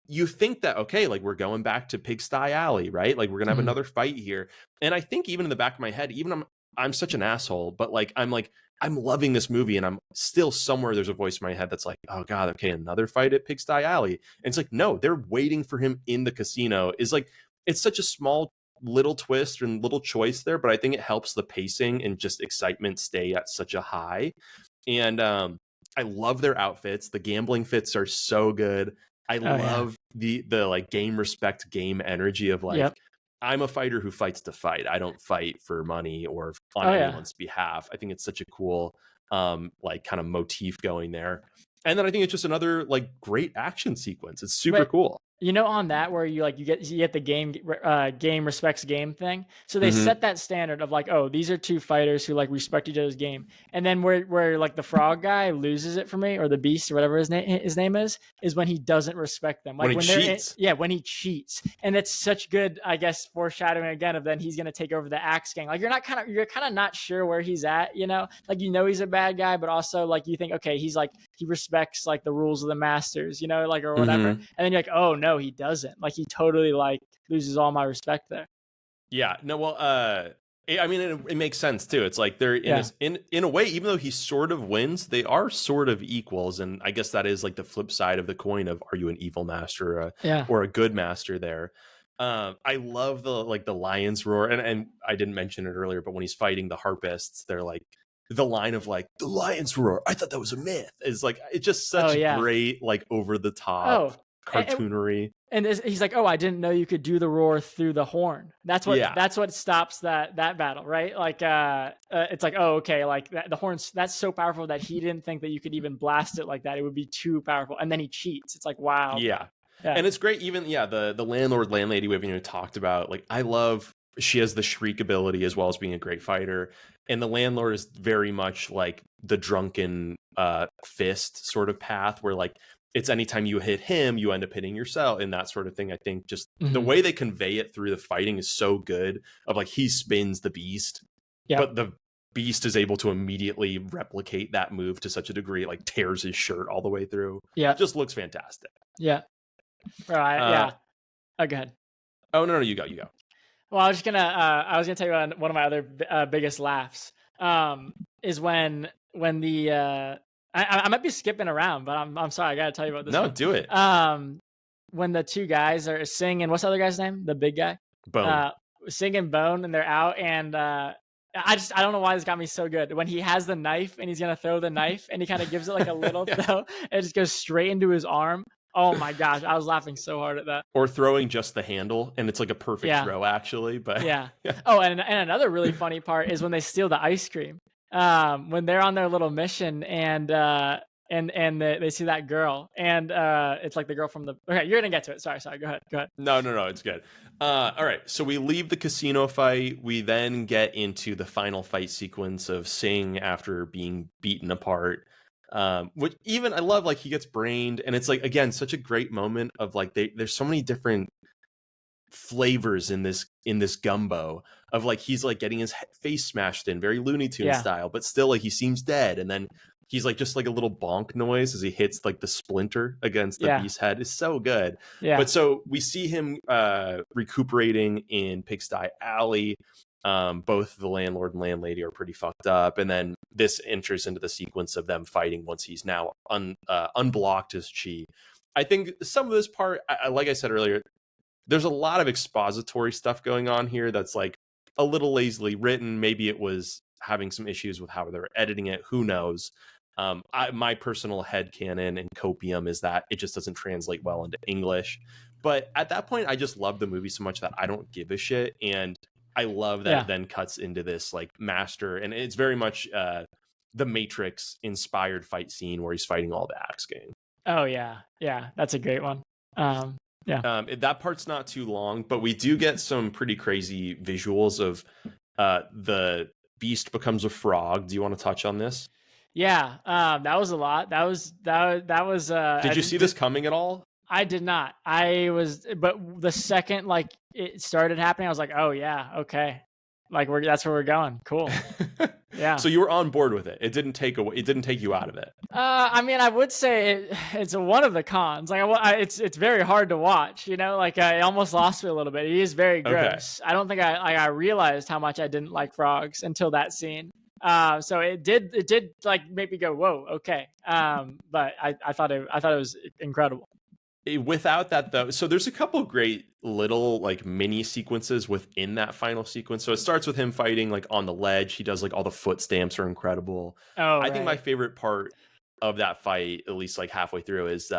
you think that, okay, like we're going back to Pigsty Alley, right? Like we're gonna have Mhm. another fight here. And I think even in the back of my head, even I'm such an asshole, but like I'm loving this movie, and I'm still somewhere there's a voice in my head that's like, oh god, okay, another fight at Pigsty Alley. And it's like, no, they're waiting for him in the casino. Is like, it's such a small little twist and little choice there, but I think it helps the pacing and just excitement stay at such a high. And I love their outfits. The gambling fits are so good. I Oh yeah. love the like game respect, game energy of like, Yep. I'm a fighter who fights to fight. I don't fight for money or on Oh yeah. anyone's behalf. I think it's such a cool like kind of motif going there. And then I think it's just another like great action sequence. It's super But cool. you know, on that where you get the game respects game thing. So they Mm-hmm. set that standard of like, oh, these are two fighters who like respect each other's game. And then where like the frog guy loses it for me, or the beast or whatever his name is when he doesn't respect them. When Like he when they're cheats. yeah, when he cheats. And it's such good, I guess, foreshadowing again of then he's gonna take over the Axe Gang. Like you're kind of not sure where he's at, you know? Like you know he's a bad guy, but also like you think, okay, he's like he respects like the rules of the masters, you know, like or whatever. Mm-hmm. And then you're like, oh no, he doesn't. Like he totally like loses all my respect there. Yeah, no, well, I mean, it makes sense too. It's like they're Yeah. in a way, even though he sort of wins, they are sort of equals, and I guess that is like the flip side of the coin of, are you an evil master Yeah. or a good master there? I love the lion's roar, and I didn't mention it earlier, but when he's fighting the harpists, they're like the line of like the lion's roar. I thought that was a myth. Is like, it's just Oh such yeah. great like over the top Oh. And, cartoonery. he's like, oh, I didn't know you could do the roar through the horn. Yeah, That's what stops that battle, right? Like, it's like, oh, okay, like the horns. That's so powerful that he didn't think that you could even blast it like that. It would be too powerful, and then he cheats. It's like, wow. yeah. Yeah. And it's great, even the landlord landlady we haven't even talked about. Like, I love, she has the shriek ability as well as being a great fighter, and the landlord is very much like the drunken fist sort of path, where like it's anytime you hit him, you end up hitting yourself and that sort of thing. I think just the Mhm. way they convey it through the fighting is so good. Of like, he spins the beast, Yep. but the beast is able to immediately replicate that move to such a degree, it like tears his shirt all the way through. Yep. Just looks fantastic. Yeah. Right. Uh, Yeah. Oh, go ahead. oh no, you go. Well, I was gonna tell you one of my other biggest laughs. Is when the I might be skipping around, but I'm sorry, I gotta tell you about this No, one. do it. When the two guys are singing, what's the other guy's name? The big guy, Bone. singing Bone, and they're out, and I don't know why this got me so good. When he has the knife and he's gonna throw the knife, and he kind of gives it like a little Yeah. throw, and it just goes straight into his arm. Oh my gosh, I was laughing so hard at that. Or throwing just the handle, and it's like a perfect Yeah. throw, actually. But Yeah. Oh, and another really funny part is when they steal the ice cream. When they're on their little mission and they see that girl, and it's like the girl from the. Okay, you're gonna get to it. Sorry. Go ahead. no, it's good. All right, so we leave the casino fight. We then get into the final fight sequence of Singh after being beaten apart. Which even I love, like he gets brained, and it's like, again, such a great moment of like there's so many different flavors in this gumbo of like, he's like getting his face smashed in very Looney Tune Yeah. style, but still like he seems dead, and then he's like just like a little bonk noise as he hits like the splinter against the Yeah. beast's head. Is so good. Yeah. But so we see him recuperating in Pigsty Alley. Both the landlord and landlady are pretty fucked up, and then this enters into the sequence of them fighting once he's now unblocked his chi. I think some of this part, like I said earlier, there's a lot of expository stuff going on here that's like a little lazily written. Maybe it was having some issues with how they were editing it. Who knows? My personal headcanon and copium is that it just doesn't translate well into English. But at that point, I just love the movie so much that I don't give a shit. And I love that it then cuts into this like master. And it's very much the Matrix inspired fight scene where he's fighting all the Axe Gang. Oh yeah. That's a great one. Yeah. That part's not too long, but we do get some pretty crazy visuals of the beast becomes a frog. Do you want to touch on this? Yeah. That was a lot. That was. Did you see this coming at all? I did not. But the second like it started happening, I was like, oh yeah, okay. Like that's where we're going. Cool. Yeah. So you were on board with it. It didn't take you out of it. I mean, I would say it's one of the cons. Like, it's very hard to watch. You know, like it almost lost me a little bit. He is very gross. I don't think I realized how much I didn't like frogs until that scene. So it did like make me go, whoa, okay. But I thought it was incredible. Without that though, so there's a couple of great little like mini sequences within that final sequence. So it starts with him fighting like on the ledge. He does like all the foot stamps are incredible. I think my favorite part of that fight, at least like halfway through, is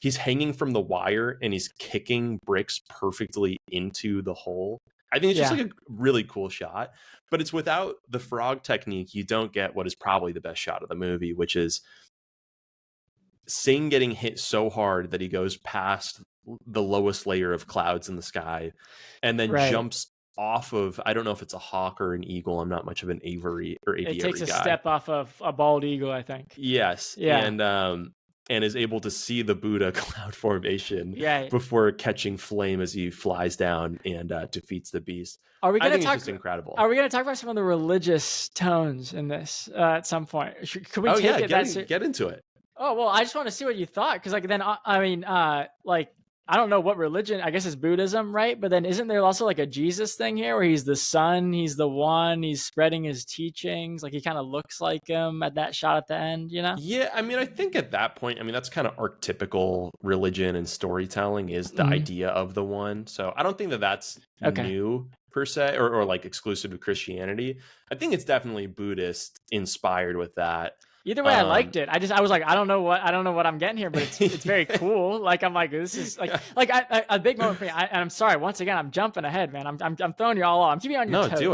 he's hanging from the wire and he's kicking bricks perfectly into the hole. I think it's just like a really cool shot, but it's without the frog technique. You don't get what is probably the best shot of the movie, which is Sing getting hit so hard that he goes past the lowest layer of clouds in the sky and then jumps off of, I don't know if it's a hawk or an eagle. I'm not much of an aviary guy. It takes a step off of a bald eagle, I think. Yes. Yeah. And is able to see the Buddha cloud formation before catching flame as he flies down and defeats the beast. Are we going to talk? It's incredible. Are we going to talk about some of the religious tones in this at some point? Could we take it? Get into it. Oh, well, I just want to see what you thought. Because like then, I mean, like, I don't know what religion, I guess it's Buddhism, right? But then isn't there also like a Jesus thing here where he's the son, he's the one, he's spreading his teachings. Like he kind of looks like him at that shot at the end, you know? Yeah. I mean, I think at that point, I mean, that's kind of archetypical religion and storytelling is the idea of the one. So I don't think that that's new per se or like exclusive to Christianity. I think it's definitely Buddhist inspired with that. Either way, I liked it. I was like, I don't know what I'm getting here, but it's very cool. Like I'm like, this is like a big moment for me. And I'm sorry, once again, I'm jumping ahead, man. I'm throwing you all off. I'm keeping you on your toes. No, do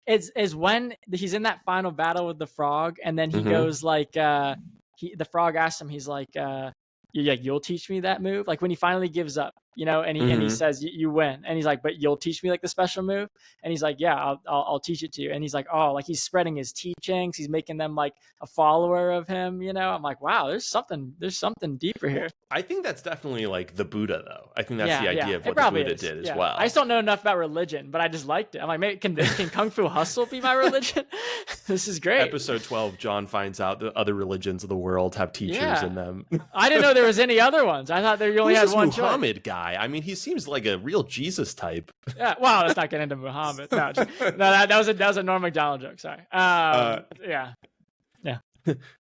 it. Is when he's in that final battle with the frog, and then he goes like, the frog asks him, he's like, you'll teach me that move. Like when he finally gives up, you know, and he says, you win. And he's like, but you'll teach me like the special move. And he's like, yeah, I'll teach it to you. And he's like, oh, like he's spreading his teachings. He's making them like a follower of him, you know? I'm like, wow, there's something deeper here. I think that's definitely like the Buddha though. I think that's the idea of what the Buddha did as well. I just don't know enough about religion, but I just liked it. I'm like, maybe can Kung Fu Hustle be my religion? This is great. Episode 12, John finds out that other religions of the world have teachers in them. I didn't know there was any other ones. I thought there only had one Muhammad guy. I mean, he seems like a real Jesus type. Yeah, well, let's not get into Muhammad. No, that was a Norm Macdonald joke. Sorry. Yeah.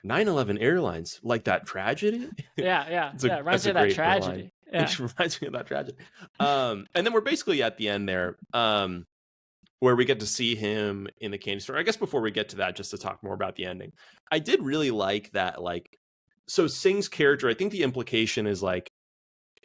9/11 Airlines, like that tragedy. Yeah. Reminds me of that tragedy. Yeah. It reminds me of that tragedy. And then we're basically at the end there, where we get to see him in the candy store. I guess before we get to that, just to talk more about the ending, I did really like that. Like, so Sing's character, I think the implication is like,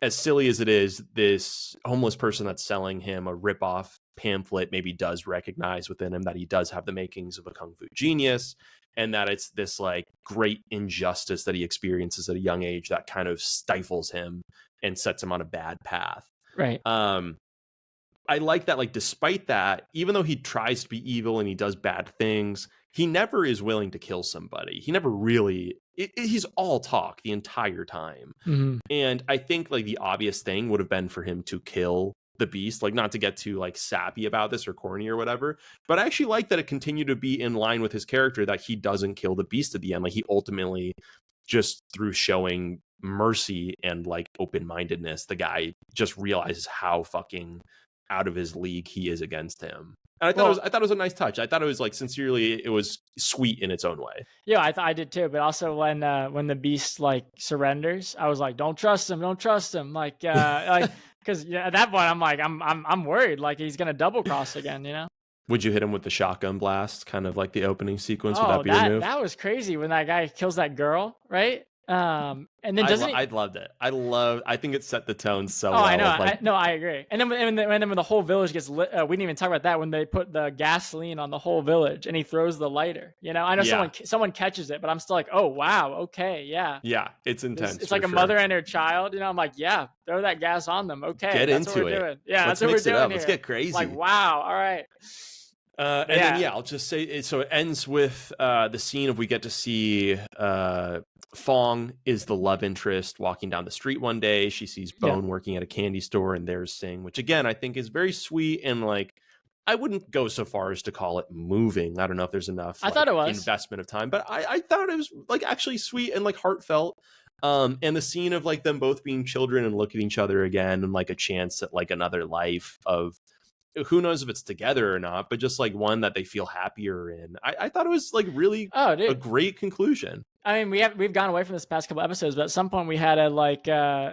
as silly as it is, this homeless person that's selling him a ripoff pamphlet maybe does recognize within him that he does have the makings of a kung fu genius, and that it's this like great injustice that he experiences at a young age that kind of stifles him and sets him on a bad path. Right. I like that, like, despite that, even though he tries to be evil and he does bad things, he never is willing to kill somebody. He never really, he's all talk the entire time. And I think like the obvious thing would have been for him to kill the beast, like not to get too like sappy about this or corny or whatever, but I actually like that it continued to be in line with his character that he doesn't kill the beast at the end. Like he ultimately, just through showing mercy and like open-mindedness, the guy just realizes how fucking out of his league he is against him. And I thought it was a nice touch. I thought it was like sincerely, it was sweet in its own way. Yeah, I did too. But also when the beast like surrenders, I was like, don't trust him. Like, because at that point I'm like, I'm worried like he's gonna double cross again. You know. Would you hit him with the shotgun blast, kind of like the opening sequence? Would that be a move? That was crazy when that guy kills that girl, right? And then I loved it. I think it set the tone so well. I know. I agree. And then when the whole village gets lit, we didn't even talk about that when they put the gasoline on the whole village and he throws the lighter. You know, I know someone catches it, but I'm still like, oh wow, okay, yeah. Yeah, it's intense. It's like a mother and her child. You know, I'm like, yeah, throw that gas on them. Okay, get that's into what we're it. Doing. Yeah, let's that's what we're doing here. Let's get crazy. Like, wow, all right. Then I'll just say, so it ends with the scene of we get to see Fong is the love interest walking down the street one day. She sees Bone working at a candy store, and there's Sing, which again I think is very sweet and like I wouldn't go so far as to call it moving. I don't know if there's enough I thought it was. investment of time, but I thought it was like actually sweet and like heartfelt. And the scene of like them both being children and look at each other again and like a chance at like another life of who knows if it's together or not, but just like one that they feel happier in. I thought it was like really a great conclusion. I mean, we've gone away from this past couple episodes, but at some point we had a like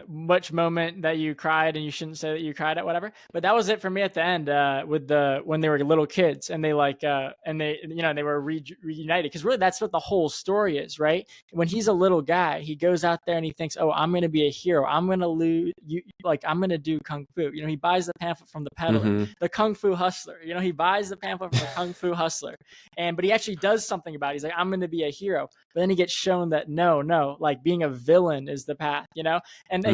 much moment that you cried and you shouldn't say that you cried at whatever. But that was it for me at the end with when they were little kids and they like and they they were reunited, because really that's what the whole story is, right? When he's a little guy, he goes out there and he thinks, oh, I'm gonna be a hero. I'm gonna I'm gonna do kung fu. He buys the pamphlet from the peddler, the kung fu hustler. He buys the pamphlet from the kung fu hustler, but he actually does something about it. He's like, I'm gonna be a hero. But then he gets shown that no, like being a villain is the path, and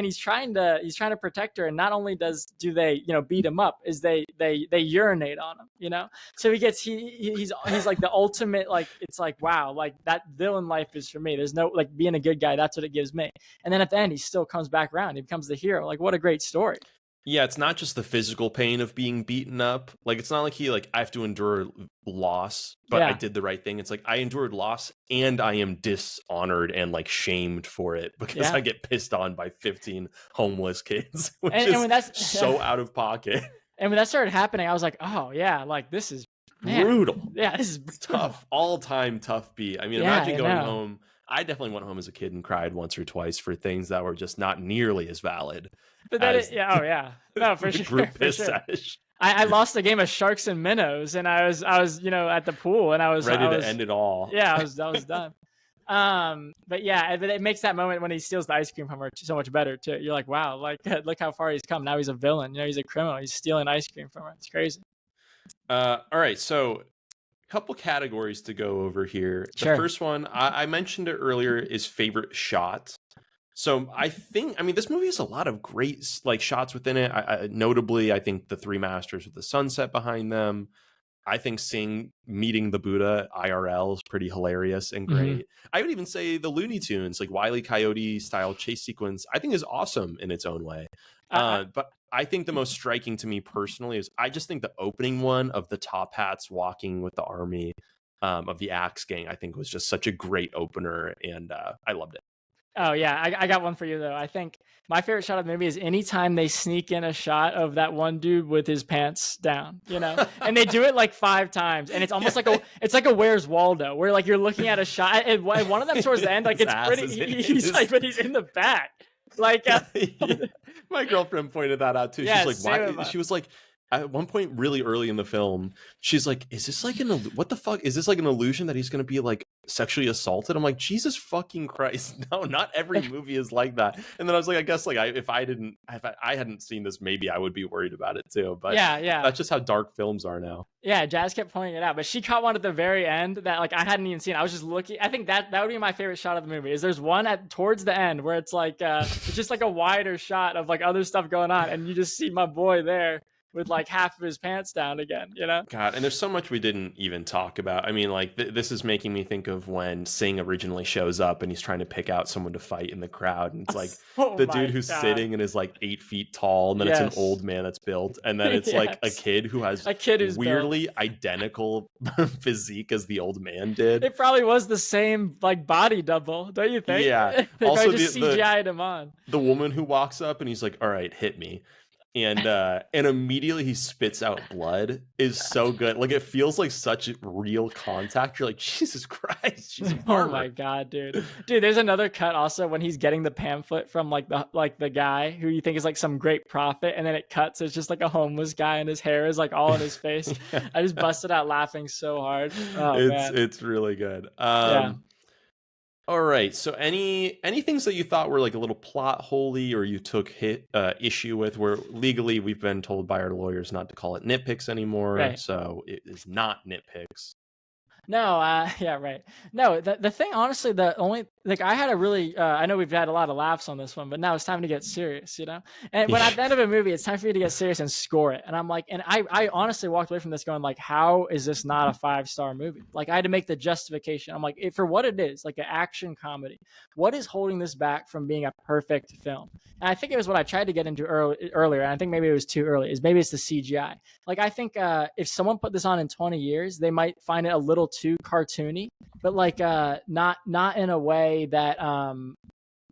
he's trying to protect her, and not only do they beat him up, is they urinate on him, so he's like the ultimate, like it's like, wow, like that villain life is for me. There's no like being a good guy, that's what it gives me. And then at the end he still comes back around, he becomes the hero. Like, what a great story. Yeah, it's not just the physical pain of being beaten up. Like, it's not like I have to endure loss, but I did the right thing. It's like I endured loss and I am dishonored and like shamed for it because I get pissed on by 15 homeless kids, which is that's so out of pocket. And when that started happening, I was like, oh yeah, like this is brutal. Yeah, this is tough, all-time tough beat. I mean, imagine going home. I definitely went home as a kid and cried once or twice for things that were just not nearly as valid. But no, for sure. Group piss sesh. I lost a game of sharks and minnows, and I was at the pool, and I was ready to end it all. Yeah, I was done. But it makes that moment when he steals the ice cream from her so much better too. You're like, wow, like look how far he's come. Now he's a villain. He's a criminal. He's stealing ice cream from her. It's crazy. All right, so couple categories to go over here. Sure. The first one, I mentioned it earlier, is favorite shot. So I mean, this movie has a lot of great like shots within it. Notably, I think the Three Masters with the sunset behind them. I think Sing meeting the Buddha IRL is pretty hilarious and great. I would even say the Looney Tunes, like Wile E. Coyote style chase sequence, I think is awesome in its own way. But I think the most striking to me personally is I just think the opening one of the Top Hats walking with the army of the Axe Gang, I think was just such a great opener, and I loved it. Oh yeah, I got one for you though. I think my favorite shot of the movie is anytime they sneak in a shot of that one dude with his pants down, and they do it like 5 times, and it's almost like a Where's Waldo, where like you're looking at a shot, and one of them towards the end, like it's pretty. He's like, but he's in the back, like. My girlfriend pointed that out too. Yeah, she's like, why? She was like, at one point really early in the film, she's like, is this like what the fuck? Is this like an illusion that he's going to be like sexually assaulted? I'm like, Jesus fucking Christ. No, not every movie is like that. And then I was like, I guess like if I hadn't seen this, maybe I would be worried about it too. But yeah. That's just how dark films are now. Yeah, Jazz kept pointing it out, but she caught one at the very end that like I hadn't even seen. I was just looking. I think that would be my favorite shot of the movie. Is there's one towards the end where it's like it's just like a wider shot of like other stuff going on, and you just see my boy there with like half of his pants down again, God, and there's so much we didn't even talk about. I mean, like this is making me think of when Sing originally shows up and he's trying to pick out someone to fight in the crowd, and it's like the dude who's sitting and is like 8 feet tall, and then it's an old man that's built, and then it's like a kid who has who's weirdly built. Identical physique as the old man did. It probably was the same like body double, don't you think? Yeah. They also just CGI'd him on. The woman who walks up and he's like, all right, hit me. And immediately he spits out blood is so good. Like it feels like such real contact. You're like, Jesus Christ, she's a farmer. Oh my God, dude. There's another cut also when he's getting the pamphlet from like the guy who you think is like some great prophet, and then it cuts. It's just like a homeless guy, and his hair is like all in his face. I just busted out laughing so hard. Oh, it's really good. All right. So any things that you thought were like a little plot holy or you took issue with, where legally we've been told by our lawyers not to call it nitpicks anymore. Right. So it is not nitpicks. No, yeah, right. No, the thing, honestly, the only like I had a really, I know we've had a lot of laughs on this one, but now it's time to get serious, you know. And when at the end of a movie, it's time for you to get serious and score it. And I'm like, and I honestly walked away from this going like, how is this not a 5-star movie? Like I had to make the justification. I'm like, for what it is, like an action comedy, what is holding this back from being a perfect film? And I think it was what I tried to get into earlier. And I think maybe it was too early. Is maybe it's the CGI. Like I think if someone put this on in 20 years, they might find it a little too cartoony, but like not in a way that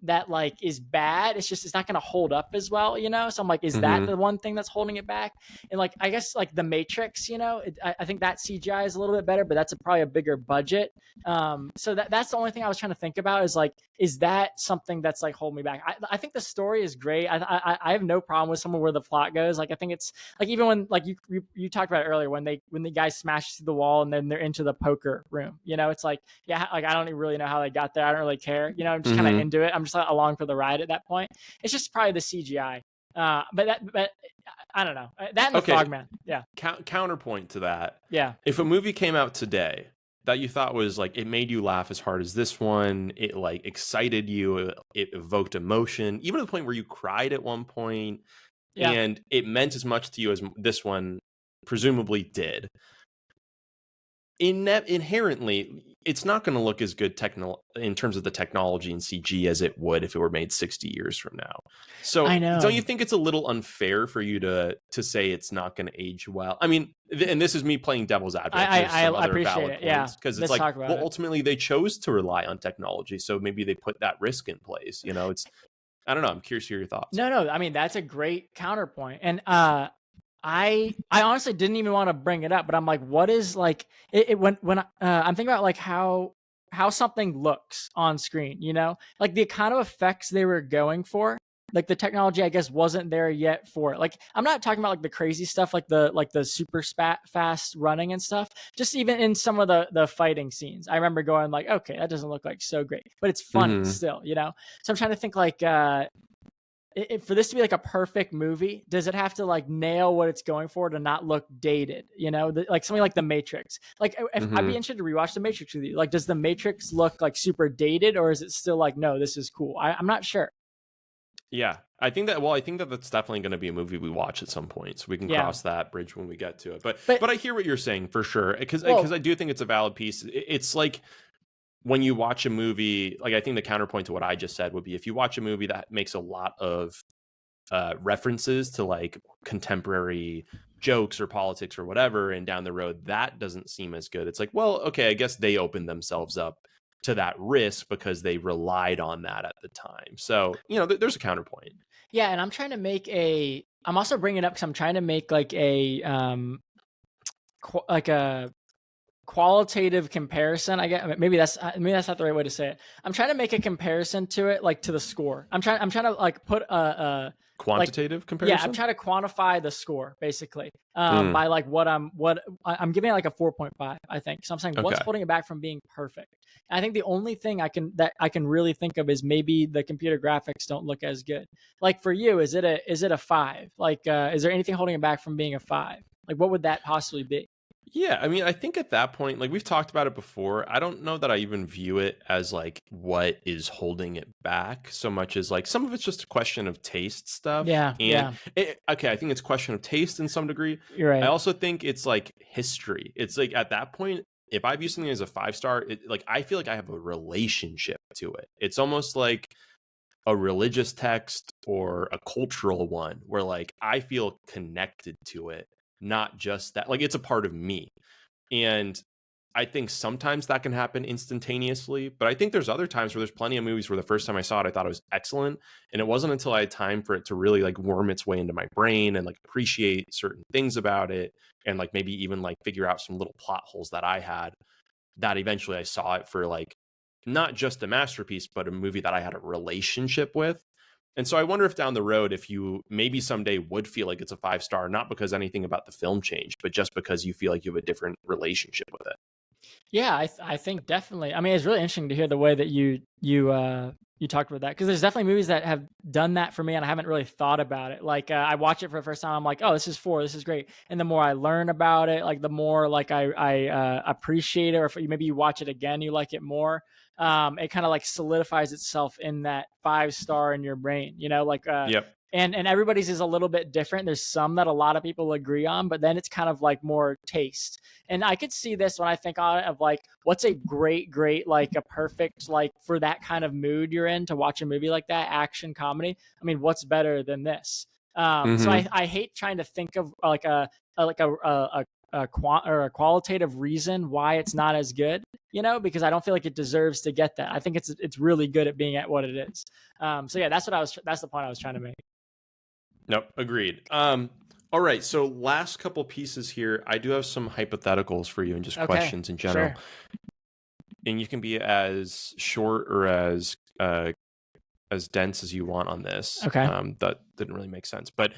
that like is bad. It's just it's not going to hold up as well, you know. So I'm like, is that Mm-hmm. the one thing that's holding it back? And like I guess like the Matrix, you know, I think that CGI is a little bit better, but that's probably a bigger budget. So that's the only thing I was trying to think about is like, is that something that's like holding me back? I think the story is great. I have no problem with someone where the plot goes. Like I think it's like even when like you talked about it earlier when the guy smashes through the wall and then they're into the poker room. You know, it's like yeah, like I don't even really know how they got there. I don't really care. You know, I'm just kind of Mm-hmm. into it. I'm just like, along for the ride at that point. It's just probably the CGI. But I don't know that and the Okay. Frogman. Yeah, Counterpoint to that: yeah. if a movie came out today that you thought was like it made you laugh as hard as this one, it like excited you, it evoked emotion, even to the point where you cried at one point, Yeah, and it meant as much to you as this one presumably did. Inherently, it's not going to look as good in terms of the technology and CG as it would if it were made 60 years from now. I So don't you know. think it's a little unfair for you to say it's not going to age well? I mean, and this is me playing devil's advocate because there's some I other appreciate valid it. Yeah, points, because it's let's like, talk about well, it. ultimately they chose to rely on technology, so maybe they put that risk in place. You know, it's, I don't know. I'm curious to hear your thoughts. No, no. I mean, that's a great counterpoint. And I honestly didn't even want to bring it up, but I'm like, what is like when I'm thinking about like how something looks on screen, you know, like the kind of effects they were going for. Like the technology, I guess, wasn't there yet for it. Like I'm not talking about like the crazy stuff, like the super fast running and stuff. Just even in some of the fighting scenes, I remember going like, okay, that doesn't look like so great, but it's funny Mm-hmm. still, you know. So I'm trying to think like for this to be like a perfect movie, does it have to like nail what it's going for to not look dated? You know, like something like The Matrix. Like, if I'd be Mm-hmm. interested to rewatch The Matrix with you. Like, does The Matrix look like super dated, or is it still like, no, this is cool? I'm not sure. Yeah, I think that. Well, I think that that's definitely going to be a movie we watch at some point, so we can Yeah, cross that bridge when we get to it. But but but I hear what you're saying for sure, because well, I do think it's a valid piece. It's like when you watch a movie, like I think the counterpoint to what I just said would be if you watch a movie that makes a lot of references to like contemporary jokes or politics or whatever, and down the road that doesn't seem as good. It's like, well, okay, I guess they opened themselves up to that risk because they relied on that at the time. So you know, there's a counterpoint. yeah, and I'm trying to make a. I'm also bringing it up because I'm trying to make like a like a qualitative comparison. I get maybe that's not the right way to say it. I'm trying to make a comparison to it, like to the score. I'm trying to like put a like Quantitative yeah, I'm comparison. trying to quantify the score basically Mm, by like what I'm giving it like a 4.5, I think. So I'm saying what's okay. holding it back from being perfect. And I think the only thing I can really think of is maybe the computer graphics don't look as good. Like for you, is it a 5? Like is there anything holding it back from being a 5? Like what would that possibly be? Yeah, I mean, I think at that point, like we've talked about it before, I don't know that I even view it as like what is holding it back so much as like some of it's just a question of taste stuff. Yeah, And yeah, okay, I think it's a question of taste in some degree. you're I right. also think it's like history. It's like at that point, if I view something as a 5 star, like I feel like I have a relationship to it. It's almost like a religious text or a cultural one where like I feel connected to it, not just that like it's a part of me. And I think sometimes that can happen instantaneously, but I think there's other times where there's plenty of movies where the first time I saw it, I thought it was excellent. And it wasn't until I had time for it to really like worm its way into my brain and like appreciate certain things about it and like maybe even like figure out some little plot holes that I had, that eventually I saw it for like not just a masterpiece, but a movie that I had a relationship with. And so I wonder if down the road, if you maybe someday would feel like it's a 5 star, not because anything about the film changed, but just because you feel like you have a different relationship with it. Yeah, I think definitely. I mean, it's really interesting to hear the way that you you talked about that, because there's definitely movies that have done that for me, and I haven't really thought about it. Like I watch it for the first time, I'm like, oh, this is great. And the more I learn about it, like the more like I appreciate it. Or if maybe you watch it again, you like it more. It kind of like solidifies itself in that 5-star in your brain. Like Yep. and everybody's is a little bit different. There's some that a lot of people agree on, but then it's kind of like more taste. And I could see this when I think of like, what's a great, like a perfect, like for that kind of mood you're in to watch a movie like that, action comedy. I mean, what's better than this? So I hate trying to think of like a qualitative reason why it's not as good, because I don't feel like it deserves to get that. I think it's really good at being at what it is. So yeah, that's the point I was trying to make. Nope, agreed. All right, so last couple pieces here. I do have some hypotheticals for you and just questions in general. Sure. And you can be as short or as dense as you want on this. Okay. That didn't really make sense. But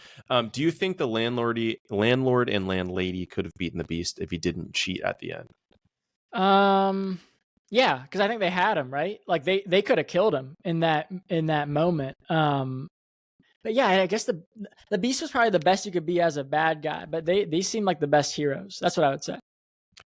do you think the landlord and landlady could have beaten the beast if he didn't cheat at the end? Yeah, because I think they had him, right? Like they could have killed him in that moment. But yeah, I guess the beast was probably the best you could be as a bad guy, but they seem like the best heroes. That's what I would say.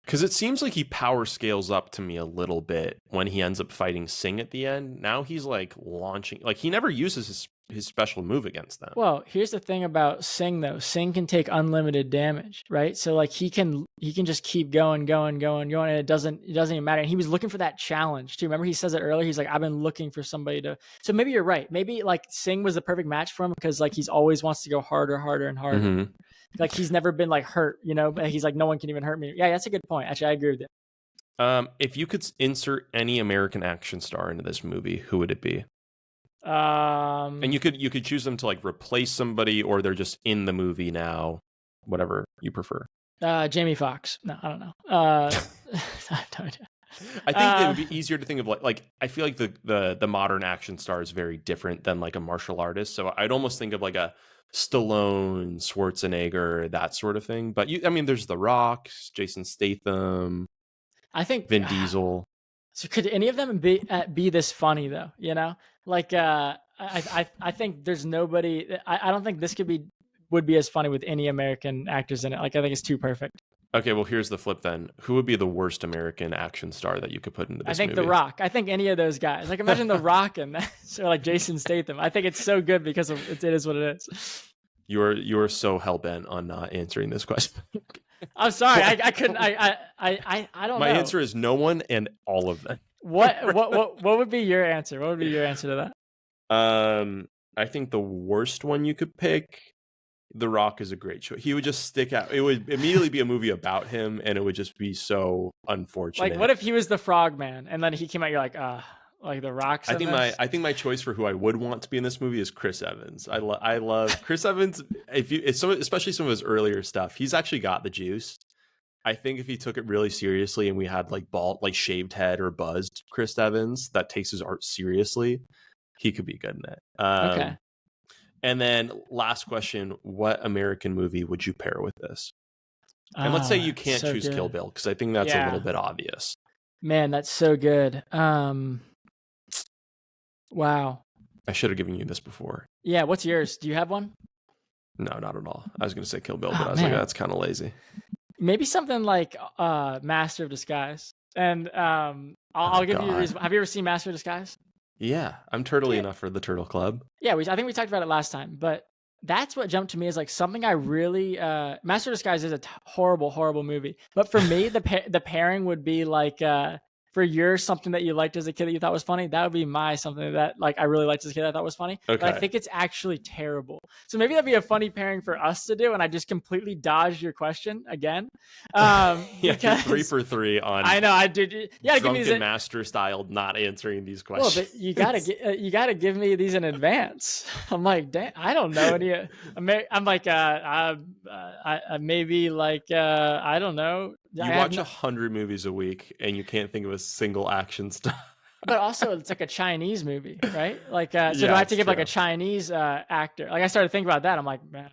Because it seems like he power scales up to me a little bit when he ends up fighting Sing at the end. Now he's like launching, like he never uses his special move against them. Well, here's the thing about Sing though. Sing can take unlimited damage, right? So like he can just keep going, and it doesn't even matter. And he was looking for that challenge too. Remember he says it earlier. He's like, I've been looking for somebody to. So maybe you're right. Maybe like Sing was the perfect match for him because like he's always wants to go harder and harder. Mm-hmm. Like he's never been like hurt, but he's like, no one can even hurt me. Yeah, that's a good point. Actually, I agree with it. If you could insert any American action star into this movie, who would it be? And you could choose them to like replace somebody, or they're just in the movie now, whatever you prefer. Jamie Foxx. No, I don't know. I have no idea. I think it would be easier to think of like I feel like the modern action star is very different than like a martial artist. So I'd almost think of like a Stallone, Schwarzenegger, that sort of thing. But there's The Rock, Jason Statham. I think Vin Diesel. So could any of them be this funny though? Like I think there's nobody. I don't think this would be as funny with any American actors in it. Like I think it's too perfect. Okay, well here's the flip then. Who would be the worst American action star that you could put into this movie? I think The Rock. I think any of those guys. Like imagine The Rock and that, or like Jason Statham. I think it's so good because it is what it is. You are so hell bent on not answering this question. I'm sorry, I couldn't. I don't know. My answer is no one and all of them. What would be your answer? What would be your answer to that? I think the worst one you could pick. The Rock is a great choice. He would just stick out. It would immediately be a movie about him, and it would just be so unfortunate. Like, what if he was the Frogman, and then he came out? You're like, like The Rock's. I think my choice for who I would want to be in this movie is Chris Evans. I love Chris Evans. Especially some of his earlier stuff, he's actually got the juice. I think if he took it really seriously, and we had like shaved head or buzzed Chris Evans that takes his art seriously, he could be good in it. Okay. And then last question, what American movie would you pair with this? And let's say you can't choose good. Kill Bill, because I think that's a little bit obvious. Man, that's so good. Wow. I should have given you this before. Yeah, what's yours? Do you have one? No, not at all. I was going to say Kill Bill, but I was like, that's kind of lazy. Maybe something like Master of Disguise. And I'll give you a reason. Have you ever seen Master of Disguise? Yeah, I'm turtly enough for the Turtle Club. Yeah, I think we talked about it last time, but that's what jumped to me as like something I really Master of Disguise is a horrible, horrible movie. But for me, the pairing would be like for your something that you liked as a kid that you thought was funny, that would be my something that like I really liked as a kid that I thought was funny. Okay. But I think it's actually terrible. So maybe that'd be a funny pairing for us to do, and I just completely dodged your question again. Yeah, because 3 for 3 on. I know I did. Yeah, give me these master style not answering these questions. Well, but you gotta give me these in advance. I'm like, damn, I don't know any. I'm like, maybe like I don't know. You watch 100 movies a week and you can't think of a single action star. But also, it's like a Chinese movie, right? Like, so do I have to give like a Chinese actor? Like, I started thinking about that. I'm like, man,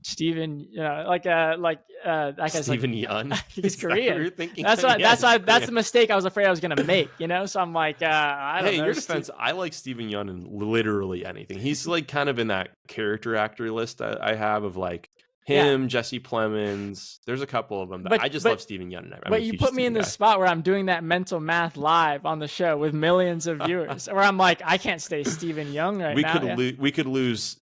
Steven, that guy's like, Steven Yeun. I think he's Is that what Korean. you're thinking? That's Yeah, he's that's Korean. the mistake I was afraid I was gonna make, you know. So I'm like, I don't Hey, know. in your defense, I like Steven Yeun in literally anything. He's like kind of in that character actor list that I have of like him, Jesse Plemons. There's a couple of them that I just love Steven Yeun. But you put me in the spot where I'm doing that mental math live on the show with millions of viewers, where I'm like, I can't stay Steven Yeun now. We could lose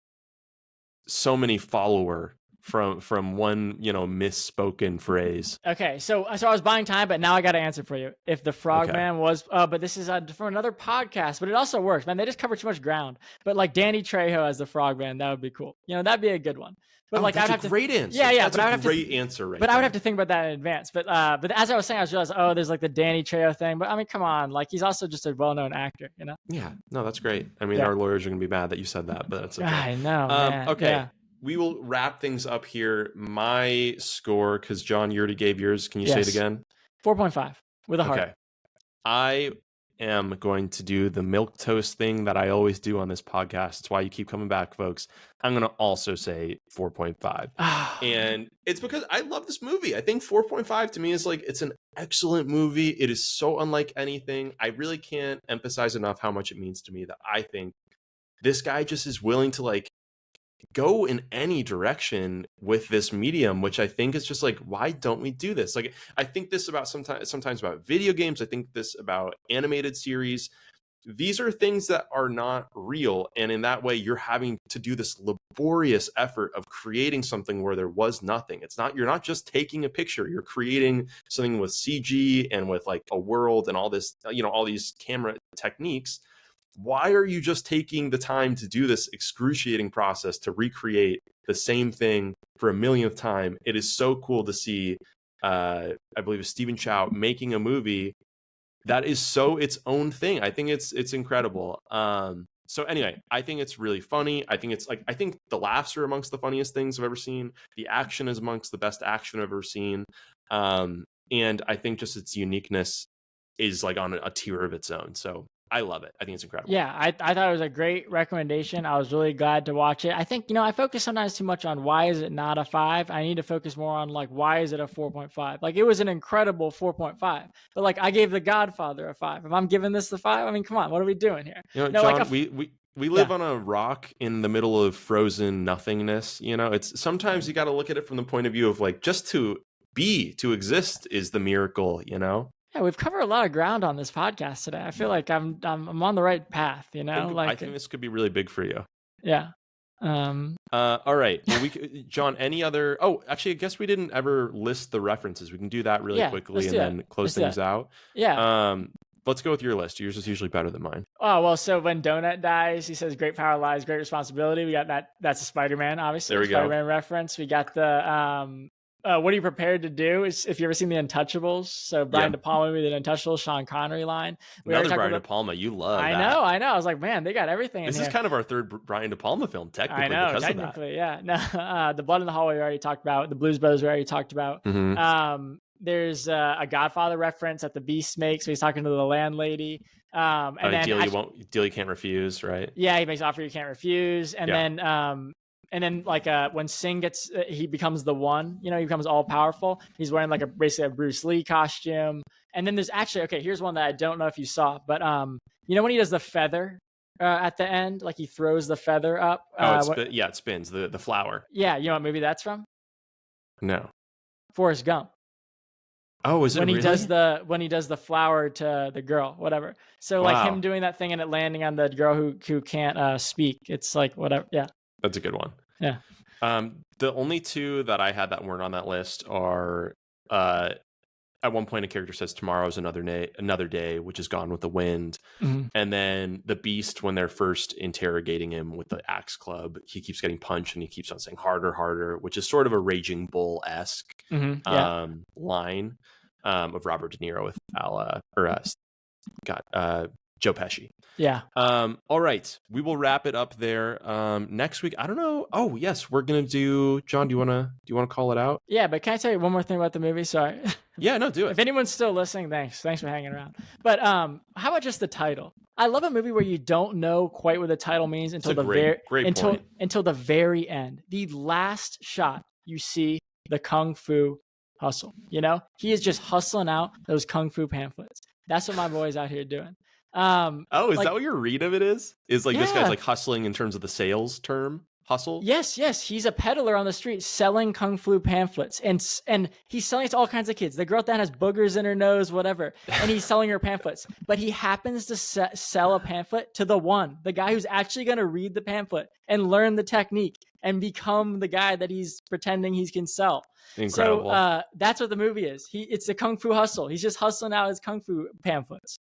so many follower from one, you know, misspoken phrase. Okay, so I was buying time, but now I got to answer for you. If the Frogman was, but this is for another podcast, but it also works, man. They just cover too much ground. But like Danny Trejo as the Frogman, that would be cool. You know, that'd be a good one. But like, that's I'd have a great answer. Yeah, that's a great answer, right? But I would have to think about that in advance. But as I was saying, I was realizing, there's like the Danny Trejo thing. But I mean, come on, like he's also just a well-known actor, you know? Yeah, no, that's great. I mean, our lawyers are gonna be mad that you said that, but that's okay. I know. Man. Okay. Yeah. We will wrap things up here. My score, because John, you already gave yours. Can you say it again? 4.5 with a heart. Okay. I am going to do the milquetoast thing that I always do on this podcast. It's why you keep coming back, folks. I'm going to also say 4.5. And it's because I love this movie. I think 4.5 to me is like, it's an excellent movie. It is so unlike anything. I really can't emphasize enough how much it means to me that I think this guy just is willing to like go in any direction with this medium, which I think is just like, why don't we do this? Like, I think this about sometimes about video games. I think this about animated series. These are things that are not real. And in that way, you're having to do this laborious effort of creating something where there was nothing. You're not just taking a picture, you're creating something with CG and with like a world and all this, you know, all these camera techniques. Why are you just taking the time to do this excruciating process to recreate the same thing for a millionth time? It is so cool to see, I believe it's Stephen Chow making a movie that is so its own thing. I think it's incredible. So anyway, I think it's really funny. I think the laughs are amongst the funniest things I've ever seen. The action is amongst the best action I've ever seen. And I think just its uniqueness is like on a tier of its own. So I love it. I think it's incredible. Yeah, I thought it was a great recommendation. I was really glad to watch it. I think, you know, I focus sometimes too much on why is it not a 5. I need to focus more on like, why is it a 4.5? Like, it was an incredible 4.5. But like, I gave The Godfather a 5. If I'm giving this the 5, I mean, come on, what are we doing here? You know, John, like we live on a rock in the middle of frozen nothingness. You know, it's sometimes you got to look at it from the point of view of like, just to exist is the miracle, you know? Yeah, we've covered a lot of ground on this podcast today. I feel like I'm on the right path, you know? I think this could be really big for you. Yeah. All right. Well, John, any other... Oh, actually, I guess we didn't ever list the references. We can do that really quickly and then close things out. Yeah. Let's go with your list. Yours is usually better than mine. Oh, well, so when Donut dies, he says, great power lies, great responsibility. We got that. That's a Spider-Man, obviously. There we go. Spider-Man reference. We got the... what are you prepared to do? If you ever seen The Untouchables, so Brian De Palma with The Untouchables, Sean Connery line. Another Brian De Palma, you love. I know. I was like, man, they got everything. This is kind of our third Brian De Palma film, technically. I know, because technically, of that. Yeah. No, The Blood in the Hallway we already talked about. The Blues Brothers we already talked about. Mm-hmm. There's a Godfather reference that the Beast makes. So he's talking to the landlady. And then deal you can't refuse, right? Yeah, he makes an offer you can't refuse, and then like when Singh gets, he becomes the one, you know, he becomes all powerful. He's wearing like basically a Bruce Lee costume. And then there's actually, here's one that I don't know if you saw, but you know when he does the feather at the end, like he throws the feather up. It spins the flower. Yeah, you know what movie that's from? No. Forrest Gump. Oh, is it when really? When he does the flower to the girl, whatever. So like him doing that thing and it landing on the girl who can't speak. It's like whatever. Yeah. That's a good one. Yeah. The only two that I had that weren't on that list are at one point a character says tomorrow's another day, which is Gone with the Wind. Mm-hmm. And then the Beast, when they're first interrogating him with the axe club, he keeps getting punched and he keeps on saying harder, harder, which is sort of a Raging Bull-esque line of Robert De Niro with Joe Pesci. Yeah. All right, we will wrap it up there. Next week, I don't know. Oh yes, we're gonna do. John, do you wanna call it out? Yeah, but can I tell you one more thing about the movie? Sorry. Yeah, no, do If it. anyone's still listening, thanks for hanging around. But how about just the title? I love a movie where you don't know quite what the title means until Great point. until the very end. The last shot you see the Kung Fu hustle. You know, he is just hustling out those Kung Fu pamphlets. That's what my boy's out here doing. Oh, is like, that what your read of it is? Is like this guy's yeah. like hustling in terms of the sales term, hustle? Yes, he's a peddler on the street selling Kung Fu pamphlets, and he's selling it to all kinds of kids. The girl that has boogers in her nose, whatever, and he's selling her pamphlets. But he happens to sell a pamphlet to the guy who's actually going to read the pamphlet and learn the technique and become the guy that he's pretending he can sell. Incredible. So that's what the movie is. It's a Kung Fu hustle. He's just hustling out his Kung Fu pamphlets.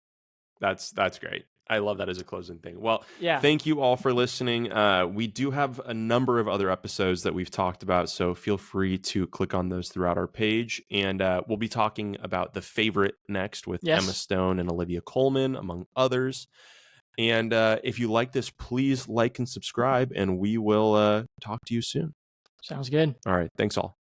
That's great. I love that as a closing thing. Well, yeah. Thank you all for listening. We do have a number of other episodes that we've talked about, so feel free to click on those throughout our page. And we'll be talking about The Favorite next with Emma Stone and Olivia Colman, among others. And if you like this, please like and subscribe, and we will talk to you soon. Sounds good. All right. Thanks all.